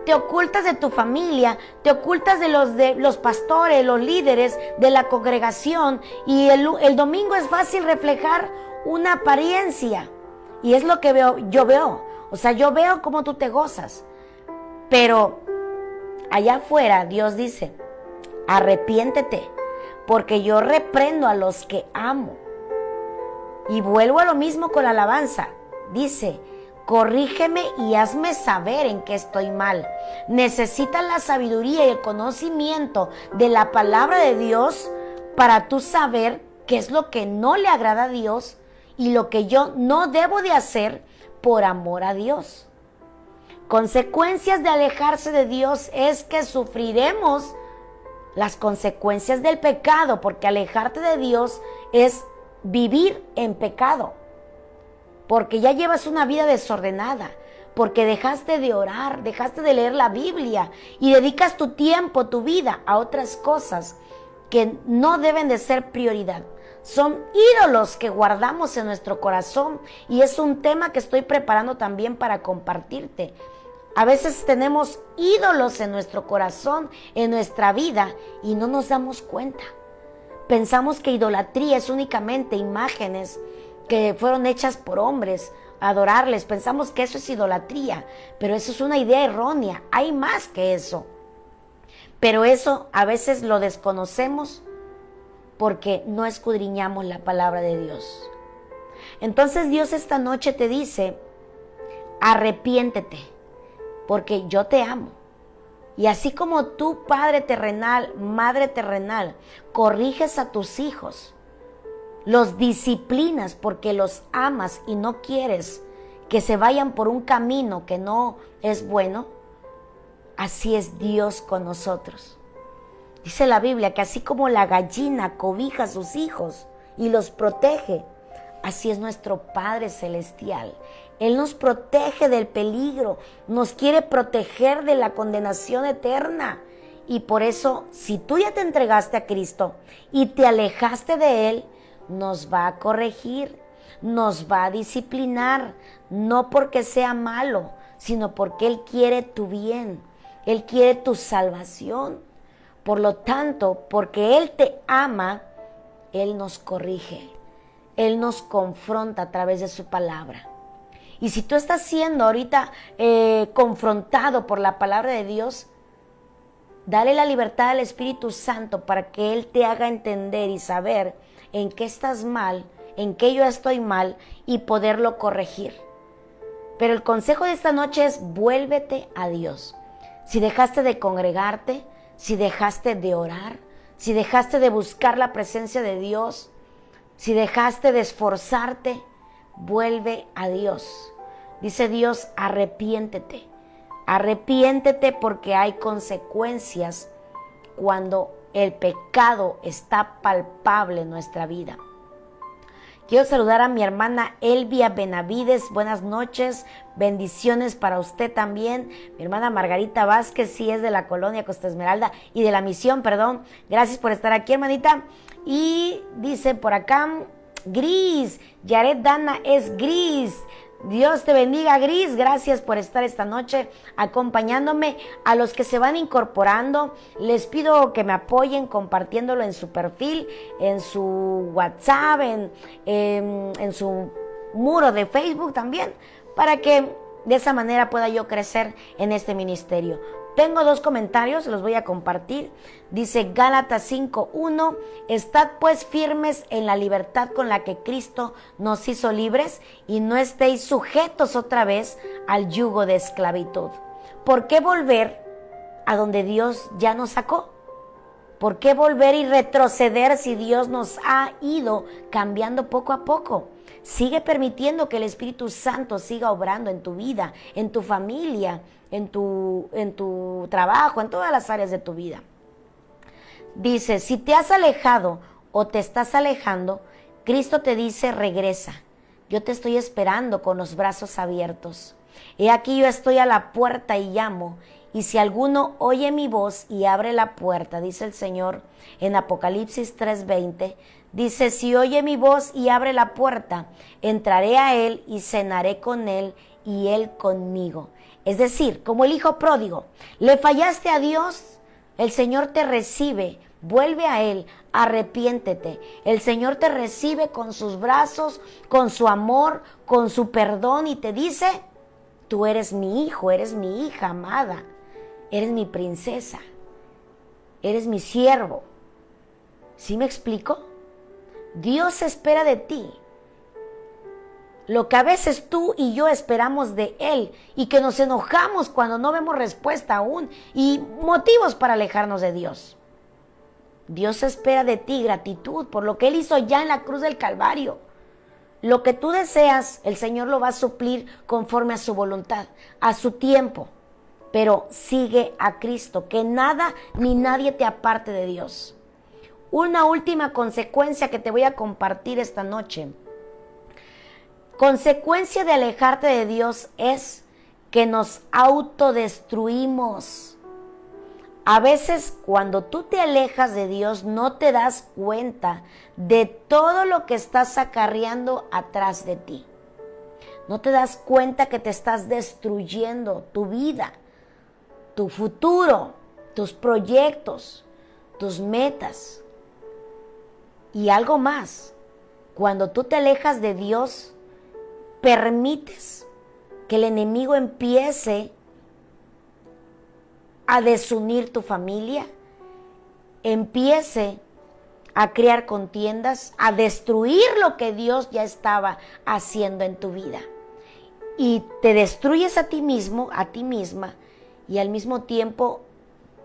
Te ocultas de tu familia, te ocultas de los pastores, los líderes de la congregación. Y el domingo es fácil reflejar una apariencia. Y es lo que yo veo. O sea, yo veo cómo tú te gozas. Pero allá afuera Dios dice, arrepiéntete, porque yo reprendo a los que amo. Y vuelvo a lo mismo con la alabanza. Dice, corrígeme y hazme saber en qué estoy mal. Necesitas la sabiduría y el conocimiento de la palabra de Dios para tú saber qué es lo que no le agrada a Dios y lo que yo no debo de hacer por amor a Dios. Consecuencias de alejarse de Dios es que sufriremos las consecuencias del pecado, porque alejarte de Dios es vivir en pecado. Porque ya llevas una vida desordenada, porque dejaste de orar, dejaste de leer la Biblia y dedicas tu tiempo, tu vida a otras cosas que no deben de ser prioridad. Son ídolos que guardamos en nuestro corazón y es un tema que estoy preparando también para compartirte. A veces tenemos ídolos en nuestro corazón, en nuestra vida y no nos damos cuenta. Pensamos que idolatría es únicamente imágenes que fueron hechas por hombres, adorarles. Pensamos que eso es idolatría, pero eso es una idea errónea. Hay más que eso. Pero eso a veces lo desconocemos porque no escudriñamos la palabra de Dios. Entonces Dios esta noche te dice, arrepiéntete, porque yo te amo. Y así como tú, Padre terrenal, Madre terrenal, corriges a tus hijos, los disciplinas porque los amas y no quieres que se vayan por un camino que no es bueno, así es Dios con nosotros. Dice la Biblia que así como la gallina cobija a sus hijos y los protege, así es nuestro Padre Celestial. Él nos protege del peligro, nos quiere proteger de la condenación eterna. Y por eso, si tú ya te entregaste a Cristo y te alejaste de Él, nos va a corregir, nos va a disciplinar, no porque sea malo, sino porque Él quiere tu bien, Él quiere tu salvación. Por lo tanto, porque Él te ama, Él nos corrige, Él nos confronta a través de su palabra. Y si tú estás siendo ahorita confrontado por la palabra de Dios, dale la libertad al Espíritu Santo para que Él te haga entender y saber en qué estás mal, en qué yo estoy mal y poderlo corregir. Pero el consejo de esta noche es: vuélvete a Dios. Si dejaste de congregarte, si dejaste de orar, si dejaste de buscar la presencia de Dios, si dejaste de esforzarte, vuelve a Dios. Dice Dios: arrepiéntete. Arrepiéntete porque hay consecuencias cuando el pecado está palpable en nuestra vida. Quiero saludar a mi hermana Elvia Benavides. Buenas noches, bendiciones para usted también. Mi hermana Margarita Vázquez, sí es de la colonia Costa Esmeralda y de la misión, perdón. Gracias por estar aquí, hermanita. Y dice por acá, Gris, Yaret Dana es Gris. Dios te bendiga, Gris. Gracias por estar esta noche acompañándome. A los que se van incorporando, les pido que me apoyen compartiéndolo en su perfil, en su WhatsApp, en su muro de Facebook también, para que de esa manera pueda yo crecer en este ministerio. Tengo 2 comentarios, los voy a compartir. Dice Gálatas 5:1, estad pues firmes en la libertad con la que Cristo nos hizo libres y no estéis sujetos otra vez al yugo de esclavitud. ¿Por qué volver a donde Dios ya nos sacó? ¿Por qué volver y retroceder si Dios nos ha ido cambiando poco a poco? Sigue permitiendo que el Espíritu Santo siga obrando en tu vida, en tu familia, en tu trabajo, en todas las áreas de tu vida. Dice, si te has alejado o te estás alejando, Cristo te dice, regresa. Yo te estoy esperando con los brazos abiertos. He aquí yo estoy a la puerta y llamo. Y si alguno oye mi voz y abre la puerta, dice el Señor en Apocalipsis 3:20, dice, si oye mi voz y abre la puerta, entraré a él y cenaré con él y él conmigo. Es decir, como el hijo pródigo, le fallaste a Dios, el Señor te recibe, vuelve a Él, arrepiéntete. El Señor te recibe con sus brazos, con su amor, con su perdón y te dice, tú eres mi hijo, eres mi hija amada, eres mi princesa, eres mi siervo. ¿Sí me explico? Dios espera de ti lo que a veces tú y yo esperamos de Él y que nos enojamos cuando no vemos respuesta aún y motivos para alejarnos de Dios. Dios espera de ti gratitud por lo que Él hizo ya en la cruz del Calvario. Lo que tú deseas, el Señor lo va a suplir conforme a su voluntad, a su tiempo. Pero sigue a Cristo, que nada ni nadie te aparte de Dios. Una última consecuencia que te voy a compartir esta noche. Consecuencia de alejarte de Dios es que nos autodestruimos. A veces cuando tú te alejas de Dios no te das cuenta de todo lo que estás acarreando atrás de ti. No te das cuenta que te estás destruyendo tu vida, tu futuro, tus proyectos, tus metas. Y algo más, cuando tú te alejas de Dios, permites que el enemigo empiece a desunir tu familia, empiece a crear contiendas, a destruir lo que Dios ya estaba haciendo en tu vida. Y te destruyes a ti mismo, a ti misma, y al mismo tiempo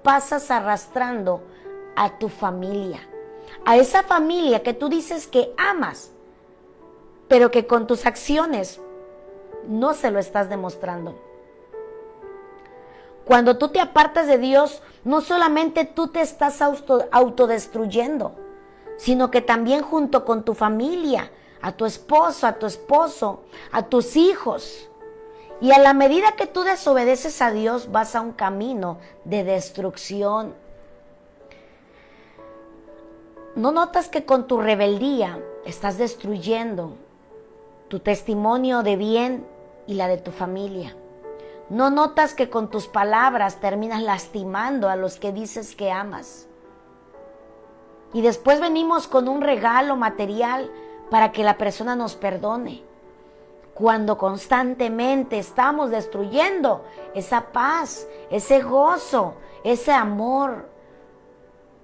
pasas arrastrando a tu familia, a esa familia que tú dices que amas, pero que con tus acciones no se lo estás demostrando. Cuando tú te apartas de Dios, no solamente tú te estás autodestruyendo, sino que también junto con tu familia, a tu esposo, a tu esposo, a tus hijos. Y a la medida que tú desobedeces a Dios, vas a un camino de destrucción. ¿No notas que con tu rebeldía estás destruyendo tu testimonio de bien y la de tu familia? ¿No notas que con tus palabras terminas lastimando a los que dices que amas? Y después venimos con un regalo material para que la persona nos perdone, cuando constantemente estamos destruyendo esa paz, ese gozo, ese amor,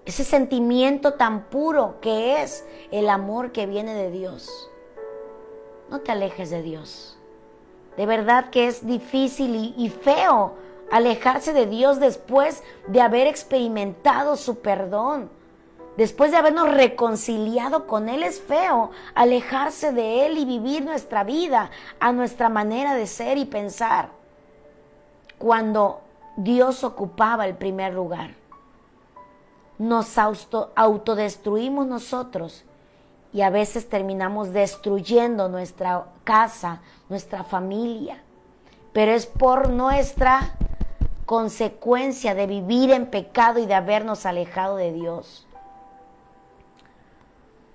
ese sentimiento tan puro que es el amor que viene de Dios. No te alejes de Dios. De verdad que es difícil y feo alejarse de Dios después de haber experimentado su perdón. Después de habernos reconciliado con Él, es feo alejarse de Él y vivir nuestra vida a nuestra manera de ser y pensar, cuando Dios ocupaba el primer lugar. Nos autodestruimos nosotros y a veces terminamos destruyendo nuestra casa, nuestra familia. Pero es por nuestra consecuencia de vivir en pecado y de habernos alejado de Dios.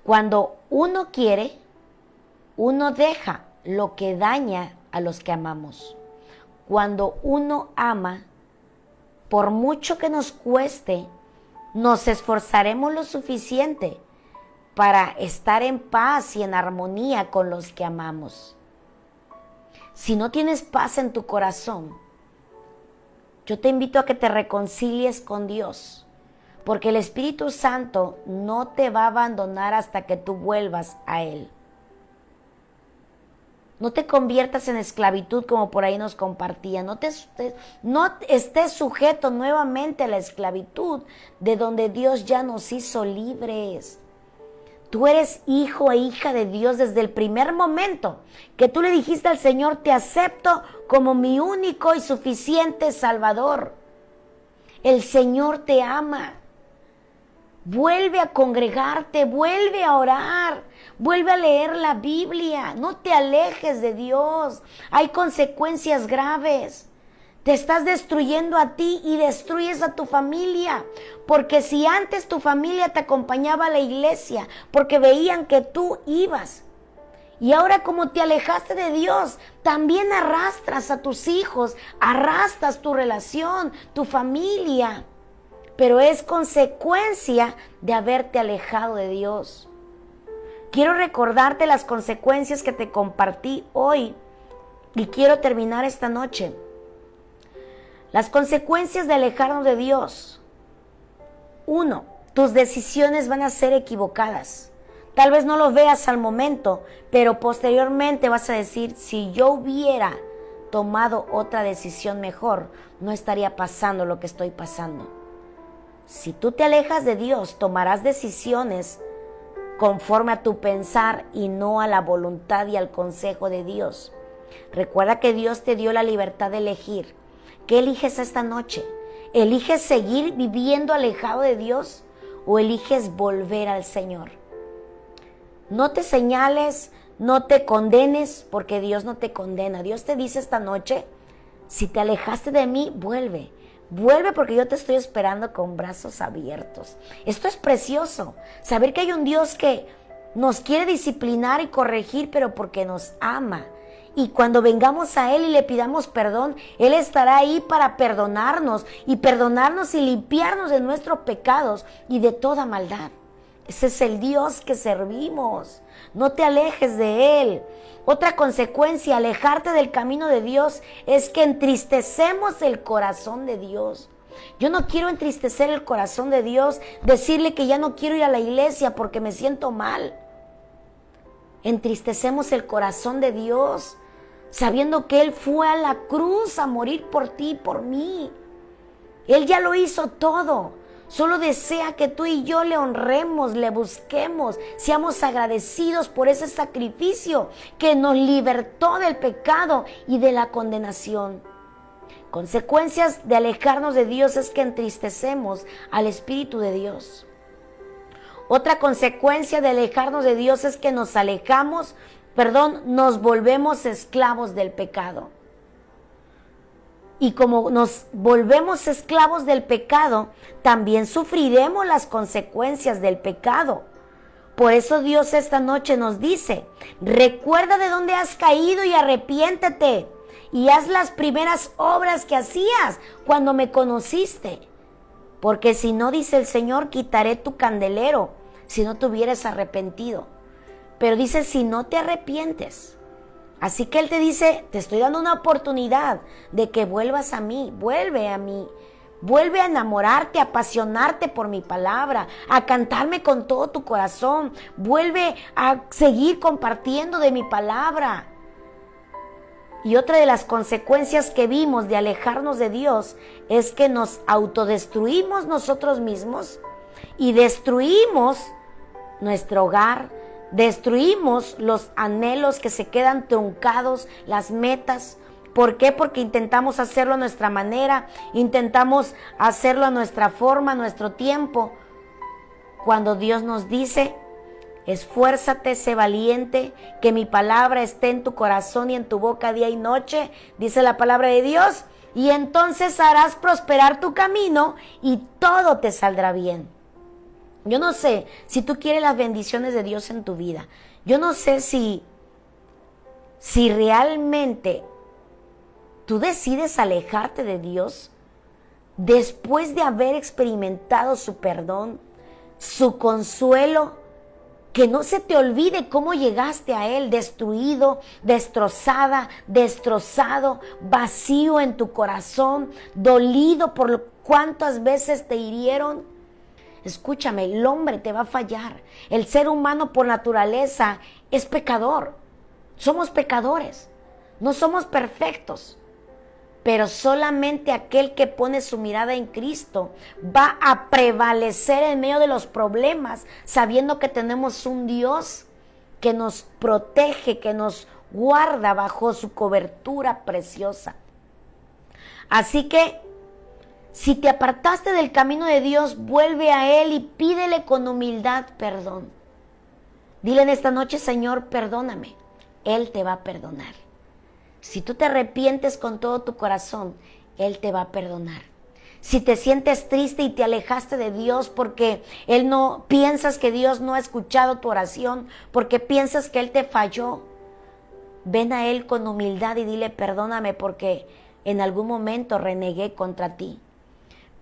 Cuando uno quiere, uno deja lo que daña a los que amamos. Cuando uno ama, por mucho que nos cueste, nos esforzaremos lo suficiente para estar en paz y en armonía con los que amamos. Si no tienes paz en tu corazón, yo te invito a que te reconcilies con Dios, porque el Espíritu Santo no te va a abandonar hasta que tú vuelvas a Él. No te conviertas en esclavitud como por ahí nos compartía. No estés sujeto nuevamente a la esclavitud de donde Dios ya nos hizo libres. Tú eres hijo e hija de Dios desde el primer momento que tú le dijiste al Señor: te acepto como mi único y suficiente Salvador. El Señor te ama. Vuelve a congregarte, vuelve a orar, vuelve a leer la Biblia. No te alejes de Dios. Hay consecuencias graves. Te estás destruyendo a ti y destruyes a tu familia. Porque si antes tu familia te acompañaba a la iglesia, porque veían que tú ibas, y ahora como te alejaste de Dios, también arrastras a tus hijos, arrastras tu relación, tu familia. Pero es consecuencia de haberte alejado de Dios. Quiero recordarte las consecuencias que te compartí hoy y quiero terminar esta noche. Las consecuencias de alejarnos de Dios. 1. Tus decisiones van a ser equivocadas. Tal vez no lo veas al momento, pero posteriormente vas a decir: si yo hubiera tomado otra decisión mejor, no estaría pasando lo que estoy pasando. Si tú te alejas de Dios, tomarás decisiones conforme a tu pensar y no a la voluntad y al consejo de Dios. Recuerda que Dios te dio la libertad de elegir. ¿Qué eliges esta noche? ¿Eliges seguir viviendo alejado de Dios o eliges volver al Señor? No te señales, no te condenes, porque Dios no te condena. Dios te dice esta noche: si te alejaste de mí, vuelve. Vuelve, porque yo te estoy esperando con brazos abiertos. Esto es precioso. Saber que hay un Dios que nos quiere disciplinar y corregir, pero porque nos ama. Y cuando vengamos a Él y le pidamos perdón, Él estará ahí para perdonarnos y limpiarnos de nuestros pecados y de toda maldad. Ese es el Dios que servimos. No te alejes de Él. Otra consecuencia, alejarte del camino de Dios, es que entristecemos el corazón de Dios. Yo no quiero entristecer el corazón de Dios, decirle que ya no quiero ir a la iglesia porque me siento mal. Entristecemos el corazón de Dios, sabiendo que Él fue a la cruz a morir por ti y por mí. Él ya lo hizo todo. Solo desea que tú y yo le honremos, le busquemos, seamos agradecidos por ese sacrificio que nos libertó del pecado y de la condenación. Consecuencias de alejarnos de Dios es que entristecemos al Espíritu de Dios. Otra consecuencia de alejarnos de Dios es que nos volvemos esclavos del pecado. Y como nos volvemos esclavos del pecado, también sufriremos las consecuencias del pecado. Por eso Dios esta noche nos dice, recuerda de dónde has caído y arrepiéntete. Y haz las primeras obras que hacías cuando me conociste. Porque si no, dice el Señor, quitaré tu candelero, si no te hubieras arrepentido. Pero dice, si no te arrepientes. Así que Él te dice, te estoy dando una oportunidad de que vuelvas a mí, vuelve a mí. Vuelve a enamorarte, a apasionarte por mi palabra, a cantarme con todo tu corazón. Vuelve a seguir compartiendo de mi palabra. Y otra de las consecuencias que vimos de alejarnos de Dios es que nos autodestruimos nosotros mismos y destruimos nuestro hogar, destruimos los anhelos que se quedan truncados, las metas. ¿Por qué? Porque intentamos hacerlo a nuestra manera, intentamos hacerlo a nuestra forma, a nuestro tiempo. Cuando Dios nos dice, esfuérzate, sé valiente, que mi palabra esté en tu corazón y en tu boca día y noche, dice la palabra de Dios, y entonces harás prosperar tu camino y todo te saldrá bien. Yo no sé si tú quieres las bendiciones de Dios en tu vida. Yo no sé si realmente tú decides alejarte de Dios después de haber experimentado su perdón, su consuelo. Que no se te olvide cómo llegaste a Él, destruido, destrozada, destrozado, vacío en tu corazón, dolido por cuántas veces te hirieron. Escúchame, el hombre te va a fallar. El ser humano por naturaleza es pecador. Somos pecadores, no somos perfectos. Pero solamente aquel que pone su mirada en Cristo va a prevalecer en medio de los problemas, sabiendo que tenemos un Dios que nos protege, que nos guarda bajo su cobertura preciosa. Así que, si te apartaste del camino de Dios, vuelve a Él y pídele con humildad perdón. Dile en esta noche, Señor, perdóname. Él te va a perdonar. Si tú te arrepientes con todo tu corazón, Él te va a perdonar. Si te sientes triste y te alejaste de Dios porque piensas que Dios no ha escuchado tu oración, porque piensas que Él te falló, ven a Él con humildad y dile, perdóname porque en algún momento renegué contra ti.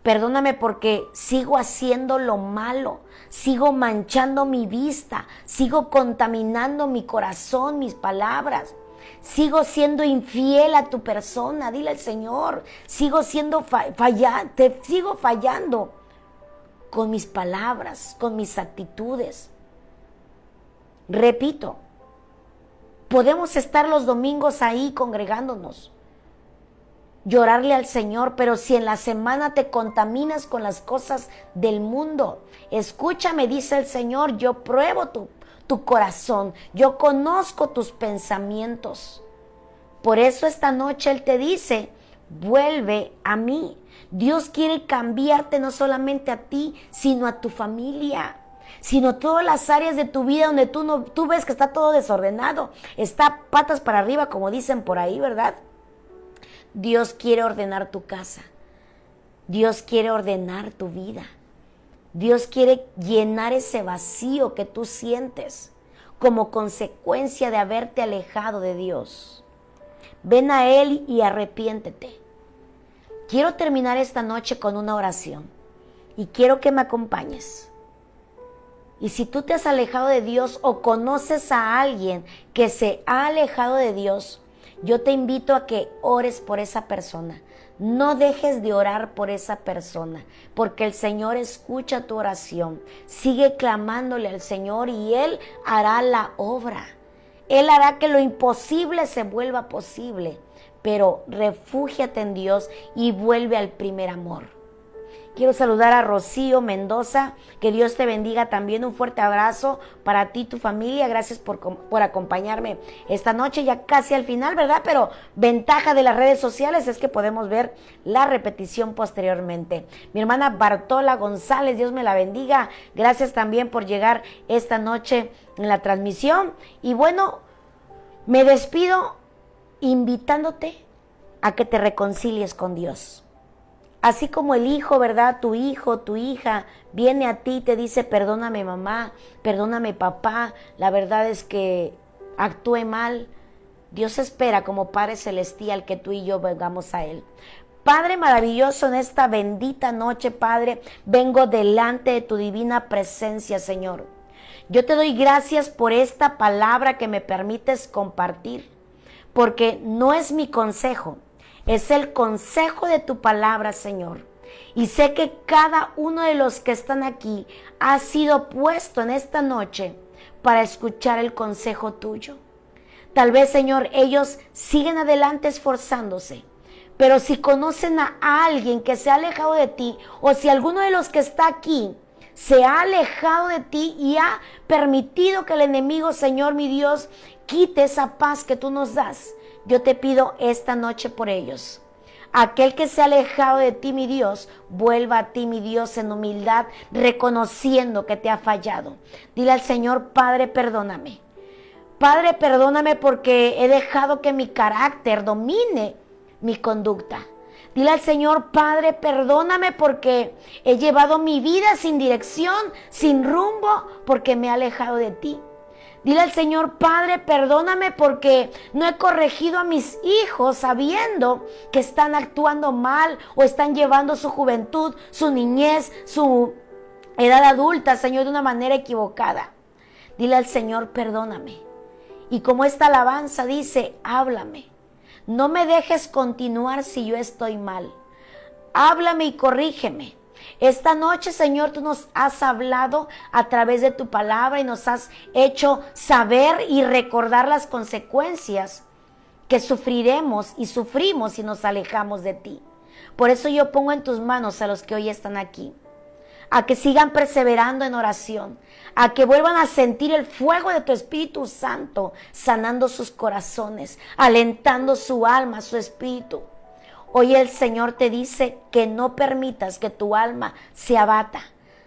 Perdóname porque sigo haciendo lo malo, sigo manchando mi vista, sigo contaminando mi corazón, mis palabras. Sigo siendo infiel a tu persona, dile al Señor, sigo siendo sigo fallando con mis palabras, con mis actitudes. Repito, podemos estar los domingos ahí congregándonos, llorarle al Señor, pero si en la semana te contaminas con las cosas del mundo, escúchame, dice el Señor, yo pruebo tu corazón, yo conozco tus pensamientos. Por eso esta noche Él te dice, vuelve a mí. Dios quiere cambiarte no solamente a ti, sino a tu familia, sino todas las áreas de tu vida donde tú ves que está todo desordenado, está patas para arriba, como dicen por ahí, ¿verdad? Dios quiere ordenar tu casa, Dios quiere ordenar tu vida. Dios quiere llenar ese vacío que tú sientes como consecuencia de haberte alejado de Dios. Ven a Él y arrepiéntete. Quiero terminar esta noche con una oración y quiero que me acompañes. Y si tú te has alejado de Dios o conoces a alguien que se ha alejado de Dios, yo te invito a que ores por esa persona. No dejes de orar por esa persona, porque el Señor escucha tu oración. Sigue clamándole al Señor y Él hará la obra. Él hará que lo imposible se vuelva posible. Pero refúgiate en Dios y vuelve al primer amor. Quiero saludar a Rocío Mendoza, que Dios te bendiga también, un fuerte abrazo para ti y tu familia, gracias por acompañarme esta noche, ya casi al final, ¿verdad? Pero ventaja de las redes sociales es que podemos ver la repetición posteriormente. Mi hermana Bartola González, Dios me la bendiga, gracias también por llegar esta noche en la transmisión, y bueno, me despido invitándote a que te reconcilies con Dios. Así como el hijo, ¿verdad? Tu hijo, tu hija viene a ti y te dice, perdóname mamá, perdóname papá, la verdad es que actué mal. Dios espera como Padre Celestial que tú y yo vengamos a Él. Padre maravilloso, en esta bendita noche, Padre, vengo delante de tu divina presencia, Señor. Yo te doy gracias por esta palabra que me permites compartir, porque no es mi consejo, es el consejo de tu palabra, Señor. Y sé que cada uno de los que están aquí ha sido puesto en esta noche para escuchar el consejo tuyo. Tal vez, Señor, ellos siguen adelante esforzándose, pero si conocen a alguien que se ha alejado de ti, o si alguno de los que está aquí se ha alejado de ti y ha permitido que el enemigo, Señor mi Dios, quite esa paz que tú nos das, yo te pido esta noche por ellos. Aquel que se ha alejado de ti, mi Dios, vuelva a ti, mi Dios, en humildad, reconociendo que te ha fallado. Dile al Señor, Padre, perdóname. Padre, perdóname porque he dejado que mi carácter domine mi conducta. Dile al Señor, Padre, perdóname porque he llevado mi vida sin dirección, sin rumbo, porque me he alejado de ti. Dile al Señor, Padre, perdóname porque no he corregido a mis hijos sabiendo que están actuando mal o están llevando su juventud, su niñez, su edad adulta, Señor, de una manera equivocada. Dile al Señor, perdóname. Y como esta alabanza dice, háblame. No me dejes continuar si yo estoy mal. Háblame y corrígeme. Esta noche, Señor, tú nos has hablado a través de tu palabra y nos has hecho saber y recordar las consecuencias que sufriremos y sufrimos si nos alejamos de ti. Por eso yo pongo en tus manos a los que hoy están aquí, a que sigan perseverando en oración, a que vuelvan a sentir el fuego de tu Espíritu Santo, sanando sus corazones, alentando su alma, su espíritu. Hoy el Señor te dice que no permitas que tu alma se abata,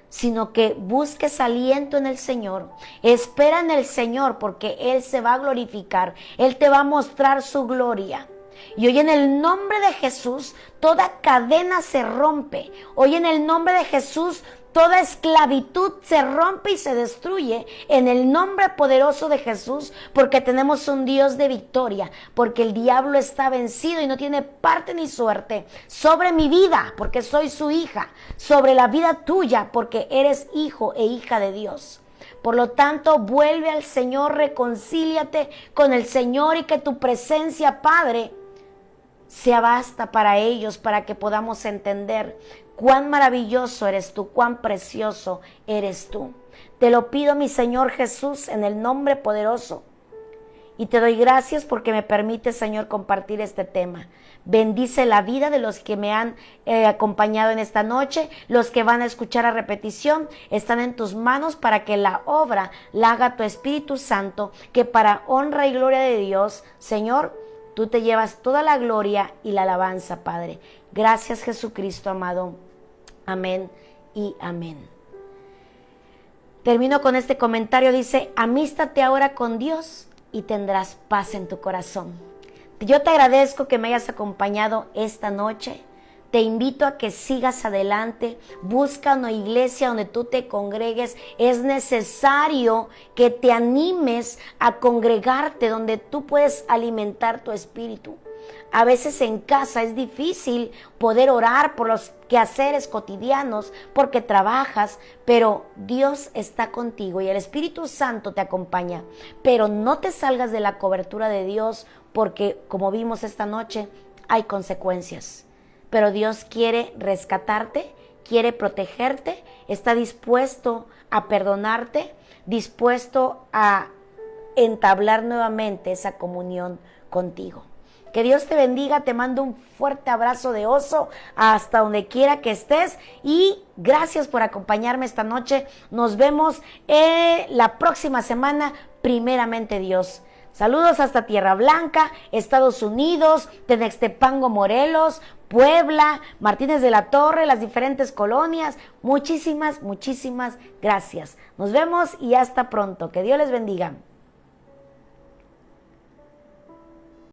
sino que busques aliento en el Señor. Espera en el Señor porque Él se va a glorificar. Él te va a mostrar su gloria. Y hoy en el nombre de Jesús, toda cadena se rompe. Hoy en el nombre de Jesús, toda esclavitud se rompe y se destruye en el nombre poderoso de Jesús, porque tenemos un Dios de victoria, porque el diablo está vencido y no tiene parte ni suerte sobre mi vida, porque soy su hija, sobre la vida tuya, porque eres hijo e hija de Dios. Por lo tanto, vuelve al Señor, reconcíliate con el Señor y que tu presencia, Padre, sea basta para ellos, para que podamos entender cuán maravilloso eres tú, cuán precioso eres tú. Te lo pido, mi Señor Jesús, en el nombre poderoso. Y te doy gracias porque me permite, Señor, compartir este tema. Bendice la vida de los que me han acompañado en esta noche. Los que van a escuchar a repetición están en tus manos para que la obra la haga tu Espíritu Santo, que para honra y gloria de Dios, Señor, tú te llevas toda la gloria y la alabanza, Padre. Gracias, Jesucristo amado. Amén y amén. Termino con este comentario. Dice, amístate ahora con Dios y tendrás paz en tu corazón. Yo te agradezco que me hayas acompañado esta noche. Te invito a que sigas adelante. Busca una iglesia donde tú te congregues. Es necesario que te animes a congregarte donde tú puedes alimentar tu espíritu. A veces en casa es difícil poder orar por los quehaceres cotidianos porque trabajas, pero Dios está contigo y el Espíritu Santo te acompaña. Pero no te salgas de la cobertura de Dios porque, como vimos esta noche, hay consecuencias. Pero Dios quiere rescatarte, quiere protegerte, está dispuesto a perdonarte, dispuesto a entablar nuevamente esa comunión contigo. Que Dios te bendiga, te mando un fuerte abrazo de oso hasta donde quiera que estés y gracias por acompañarme esta noche. Nos vemos la próxima semana, primeramente Dios. Saludos hasta Tierra Blanca, Estados Unidos, Tenextepango, Morelos, Puebla, Martínez de la Torre, las diferentes colonias. Muchísimas gracias. Nos vemos y hasta pronto. Que Dios les bendiga.